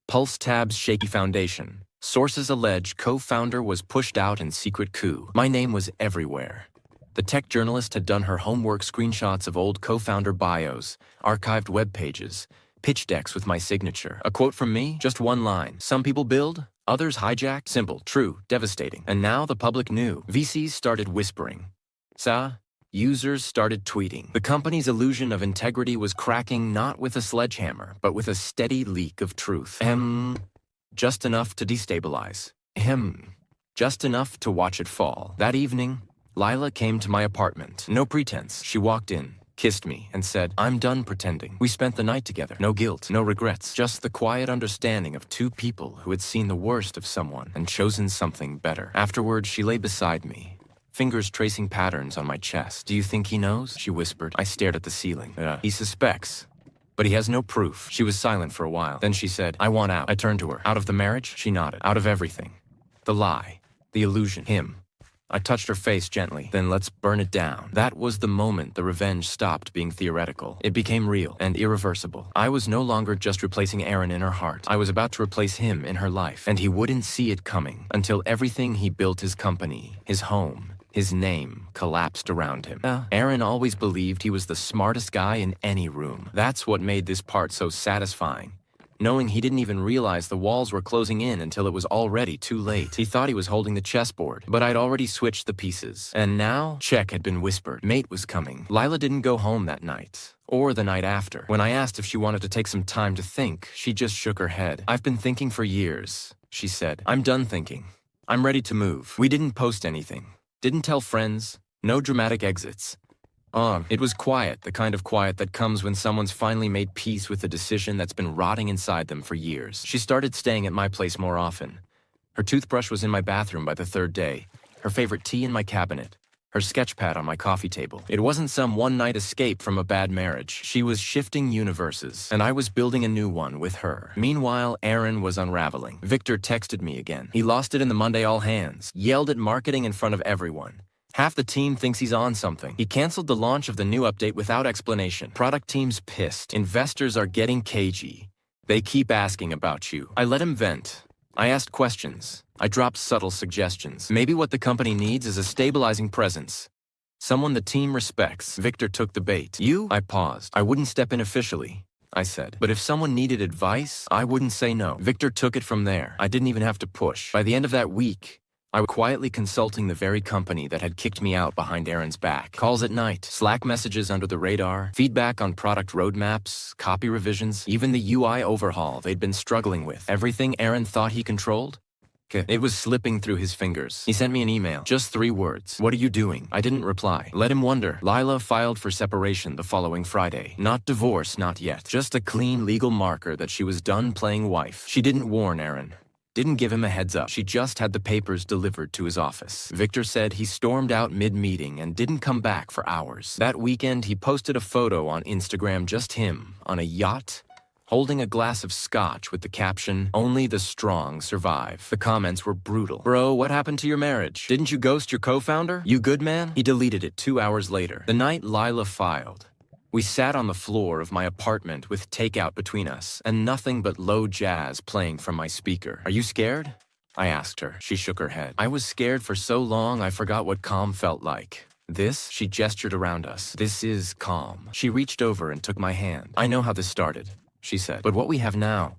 Pulse Tab's shaky foundation. Sources allege co-founder was pushed out in secret coup. My name was everywhere. The tech journalist had done her homework, screenshots of old co-founder bios, archived web pages, pitch decks with my signature. A quote from me, just one line. Some people build, others hijack. Simple, true, devastating. And now the public knew. VCs started whispering. Users started tweeting. The company's illusion of integrity was cracking not with a sledgehammer, but with a steady leak of truth. Just enough to destabilize. Just enough to watch it fall. That evening, Lila came to my apartment. No pretense. She walked in, kissed me, and said, "I'm done pretending." We spent the night together. No guilt, no regrets. Just the quiet understanding of two people who had seen the worst of someone and chosen something better. Afterwards, she lay beside me, fingers tracing patterns on my chest. "Do you think he knows?" she whispered. I stared at the ceiling. He suspects, but he has no proof." She was silent for a while. Then she said, "I want out." I turned to her. "Out of the marriage?" She nodded. "Out of everything. The lie, the illusion, him." I touched her face gently. "Then let's burn it down." That was the moment the revenge stopped being theoretical. It became real and irreversible. I was no longer just replacing Aaron in her heart. I was about to replace him in her life. And he wouldn't see it coming until everything he built, his company, his home, his name, collapsed around him. Aaron always believed he was the smartest guy in any room. That's what made this part so satisfying. Knowing he didn't even realize the walls were closing in until it was already too late. He thought he was holding the chessboard, but I'd already switched the pieces. And now, check had been whispered. Mate was coming. Lila didn't go home that night, or the night after. When I asked if she wanted to take some time to think, she just shook her head. "I've been thinking for years," she said. "I'm done thinking. I'm ready to move." We didn't post anything. Didn't tell friends. No dramatic exits. It was quiet, the kind of quiet that comes when someone's finally made peace with a decision that's been rotting inside them for years. She started staying at my place more often. Her toothbrush was in my bathroom by the third day, her favorite tea in my cabinet, her sketchpad on my coffee table. It wasn't some one-night escape from a bad marriage. She was shifting universes, and I was building a new one with her. Meanwhile, Aaron was unraveling. Victor texted me again. He lost it in the Monday all hands, yelled at marketing in front of everyone. Half the team thinks he's on something. He canceled the launch of the new update without explanation. Product team's pissed. Investors are getting cagey. They keep asking about you. I let him vent. I asked questions. I dropped subtle suggestions. Maybe what the company needs is a stabilizing presence. Someone the team respects. Victor took the bait. "You?" I paused. "I wouldn't step in officially," I said. "But if someone needed advice, I wouldn't say no." Victor took it from there. I didn't even have to push. By the end of that week, I was quietly consulting the very company that had kicked me out behind Aaron's back. Calls at night, Slack messages under the radar, feedback on product roadmaps, copy revisions, even the UI overhaul they'd been struggling with. Everything Aaron thought he controlled? It was slipping through his fingers. He sent me an email. Just 3 words. "What are you doing?" I didn't reply. Let him wonder. Lila filed for separation the following Friday. Not divorce, not yet. Just a clean legal marker that she was done playing wife. She didn't warn Aaron. Didn't give him a heads up. She just had the papers delivered to his office. Victor said he stormed out mid-meeting and didn't come back for hours. That weekend, he posted a photo on Instagram, just him, on a yacht, holding a glass of scotch with the caption, "Only the strong survive." The comments were brutal. "Bro, what happened to your marriage? Didn't you ghost your co-founder? You good, man?" He deleted it 2 hours later. The night Lila filed, we sat on the floor of my apartment with takeout between us and nothing but low jazz playing from my speaker. "Are you scared?" I asked her. She shook her head. "I was scared for so long I forgot what calm felt like. This," she gestured around us, "this is calm." She reached over and took my hand. "I know how this started," she said. "But what we have now,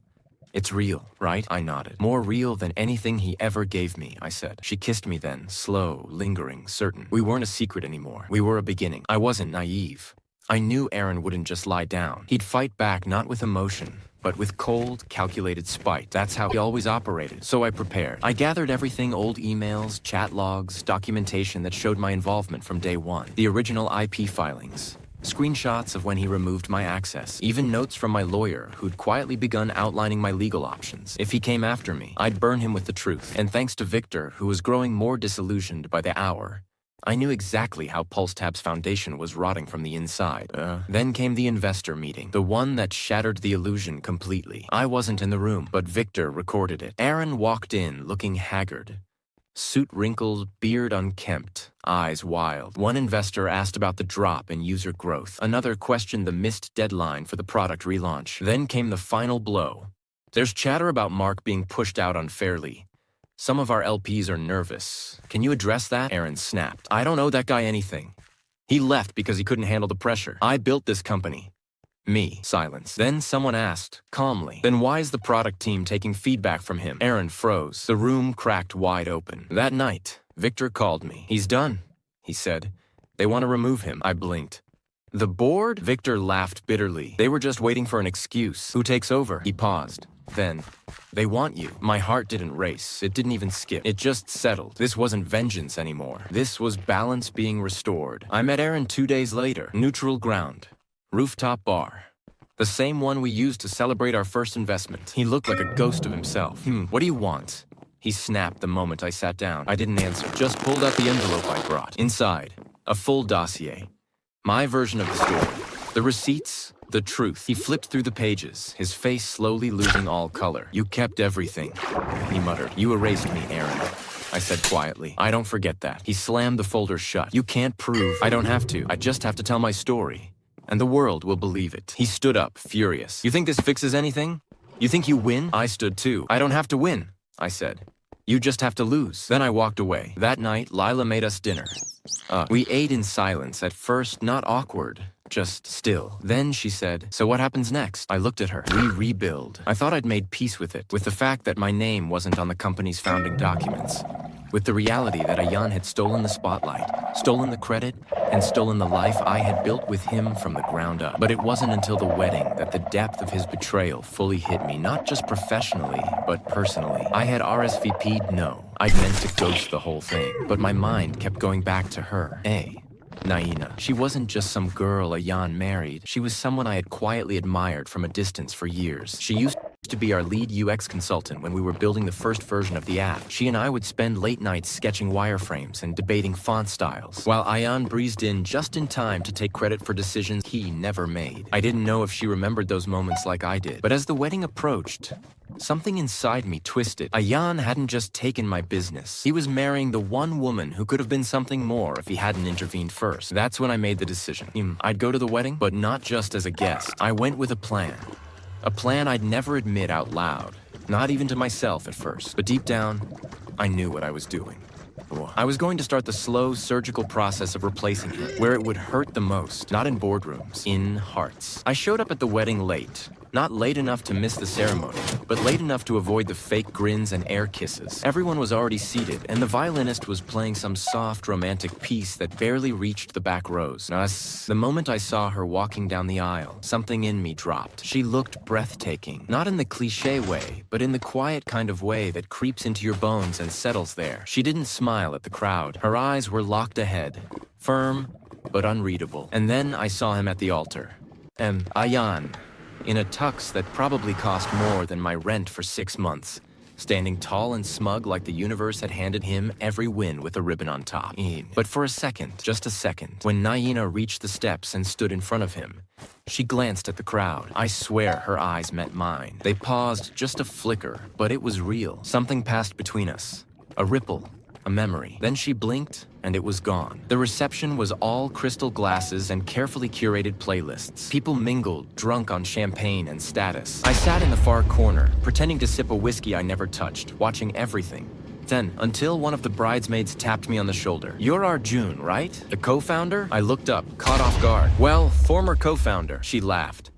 it's real, right?" I nodded. "More real than anything he ever gave me," I said. She kissed me then, slow, lingering, certain. We weren't a secret anymore. We were a beginning. I wasn't naive. I knew Aaron wouldn't just lie down. He'd fight back not with emotion, but with cold, calculated spite. That's how he always operated. So I prepared. I gathered everything, old emails, chat logs, documentation that showed my involvement from day one. The original IP filings. Screenshots of when he removed my access. Even notes from my lawyer, who'd quietly begun outlining my legal options. If he came after me, I'd burn him with the truth. And thanks to Victor, who was growing more disillusioned by the hour, I knew exactly how PulseTab's foundation was rotting from the inside. Then came the investor meeting, the one that shattered the illusion completely. I wasn't in the room, but Victor recorded it. Aaron walked in looking haggard, Suit wrinkled, beard unkempt, eyes wild. One investor asked about the drop in user growth. Another questioned the missed deadline for the product relaunch. Then came the final blow. There's chatter about Mark being pushed out unfairly. Some of our LPs are nervous. Can you address that? Aaron snapped. I don't owe that guy anything. He left because he couldn't handle the pressure. I built this company. Me. Silence. Then someone asked, calmly, then why is the product team taking feedback from him? Aaron froze. The room cracked wide open. That night, Victor called me. He's done, he said. They want to remove him. I blinked. The board? Victor laughed bitterly. They were just waiting for an excuse. Who takes over? He paused. Then, they want you. My heart didn't race. It didn't even skip. It just settled. This wasn't vengeance anymore. This was balance being restored. I met Aaron 2 days later. Neutral ground. Rooftop bar. The same one we used to celebrate our first investment. He looked like a ghost of himself. What do you want? He snapped the moment I sat down. I didn't answer. Just pulled out the envelope I brought. Inside, a full dossier. My version of the story. The receipts, the truth. He flipped through the pages, his face slowly losing all color. You kept everything, he muttered. You erased me, Aaron, I said quietly. I don't forget that. He slammed the folder shut. You can't prove. I don't have to. I just have to tell my story. And the world will believe it. He stood up, furious. You think this fixes anything? You think you win? I stood too. I don't have to win, I said. You just have to lose. Then I walked away. That night, Lila made us dinner. We ate in silence, at first not awkward, just still. Then she said, so what happens next? I looked at her. We rebuild. I thought I'd made peace with it, with the fact that my name wasn't on the company's founding documents, with the reality that Ayan had stolen the spotlight, stolen the credit, and stolen the life I had built with him from the ground up. But it wasn't until the wedding that the depth of his betrayal fully hit me, not just professionally, but personally. I had RSVP'd no. I'd meant to ghost the whole thing, but my mind kept going back to her. Naina. She wasn't just some girl Ayan married. She was someone I had quietly admired from a distance for years. She used to be our lead UX consultant when we were building the first version of the app. She and I would spend late nights sketching wireframes and debating font styles, while Ayan breezed in just in time to take credit for decisions he never made. I didn't know if she remembered those moments like I did, but as the wedding approached, something inside me twisted. Ayan hadn't just taken my business. He was marrying the one woman who could have been something more if he hadn't intervened first. That's when I made the decision. I'd go to the wedding, but not just as a guest. I went with a plan. A plan I'd never admit out loud. Not even to myself at first. But deep down, I knew what I was doing. I was going to start the slow, surgical process of replacing him, where it would hurt the most. Not in boardrooms, in hearts. I showed up at the wedding late. Not late enough to miss the ceremony, but late enough to avoid the fake grins and air kisses. Everyone was already seated, and the violinist was playing some soft, romantic piece that barely reached the back rows. The moment I saw her walking down the aisle, something in me dropped. She looked breathtaking. Not in the cliché way, but in the quiet kind of way that creeps into your bones and settles there. She didn't smile at the crowd. Her eyes were locked ahead, firm, but unreadable. And then I saw him at the altar. Ayan, in a tux that probably cost more than my rent for 6 months, standing tall and smug like the universe had handed him every win with a ribbon on top. But for a second, just a second, when Naina reached the steps and stood in front of him, she glanced at the crowd. I swear her eyes met mine. They paused just a flicker, but it was real. Something passed between us. A ripple. A memory. Then she blinked, and it was gone. The reception was all crystal glasses and carefully curated playlists. People mingled, drunk on champagne and status. I sat in the far corner, pretending to sip a whiskey I never touched, watching everything. Then, until one of the bridesmaids tapped me on the shoulder. You're Arjun, right? The co-founder? I looked up, caught off guard. Well, former co-founder. She laughed.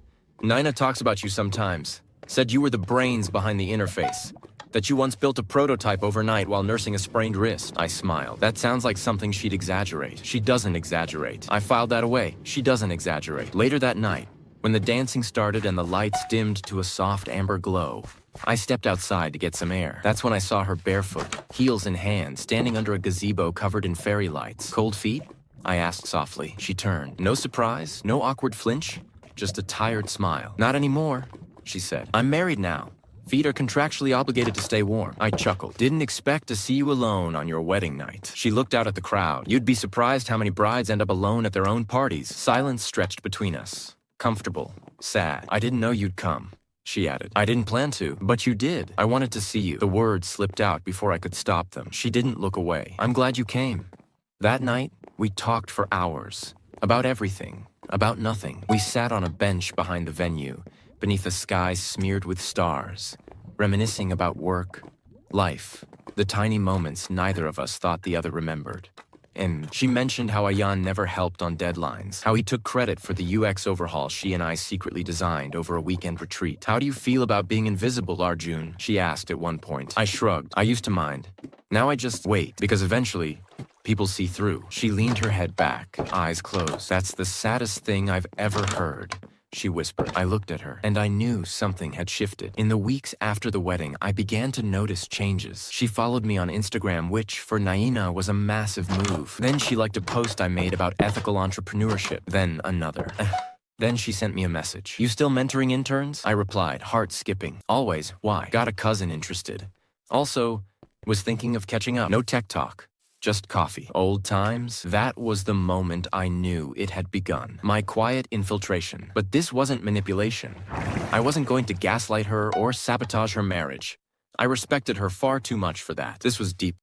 Naina talks about you sometimes. Said you were the brains behind the interface. That you once built a prototype overnight while nursing a sprained wrist. I smiled. That sounds like something she'd exaggerate. She doesn't exaggerate. I filed that away. She doesn't exaggerate. Later that night, when the dancing started and the lights dimmed to a soft amber glow, I stepped outside to get some air. That's when I saw her barefoot, heels in hand, standing under a gazebo covered in fairy lights. Cold feet? I asked softly. She turned. No surprise, no awkward flinch, just a tired smile. Not anymore, she said. I'm married now. Feet are contractually obligated to stay warm. I chuckled. Didn't expect to see you alone on your wedding night. She looked out at the crowd. You'd be surprised how many brides end up alone at their own parties. Silence stretched between us. Comfortable. Sad. I didn't know you'd come. she added. I didn't plan to, but you did. I wanted to see you. The words slipped out before I could stop them. She didn't look away. I'm glad you came. That night, we talked for hours. About everything. About nothing. We sat on a bench behind the venue, beneath a sky smeared with stars, reminiscing about work, life, the tiny moments neither of us thought the other remembered. And she mentioned how Ayan never helped on deadlines, how he took credit for the UX overhaul she and I secretly designed over a weekend retreat. How do you feel about being invisible, Arjun? She asked at one point. I shrugged. I used to mind. Now I just wait, because eventually, people see through. She leaned her head back, eyes closed. That's the saddest thing I've ever heard, she whispered. I looked at her, and I knew something had shifted. In the weeks after the wedding, I began to notice changes. She followed me on Instagram, which, for Naina, was a massive move. Then she liked a post I made about ethical entrepreneurship. Then another. Then she sent me a message. You still mentoring interns? I replied, heart skipping. Always. Why? Got a cousin interested. Also, was thinking of catching up. No tech talk. Just coffee. Old times? That was the moment I knew it had begun. My quiet infiltration. But this wasn't manipulation. I wasn't going to gaslight her or sabotage her marriage. I respected her far too much for that. This was deep.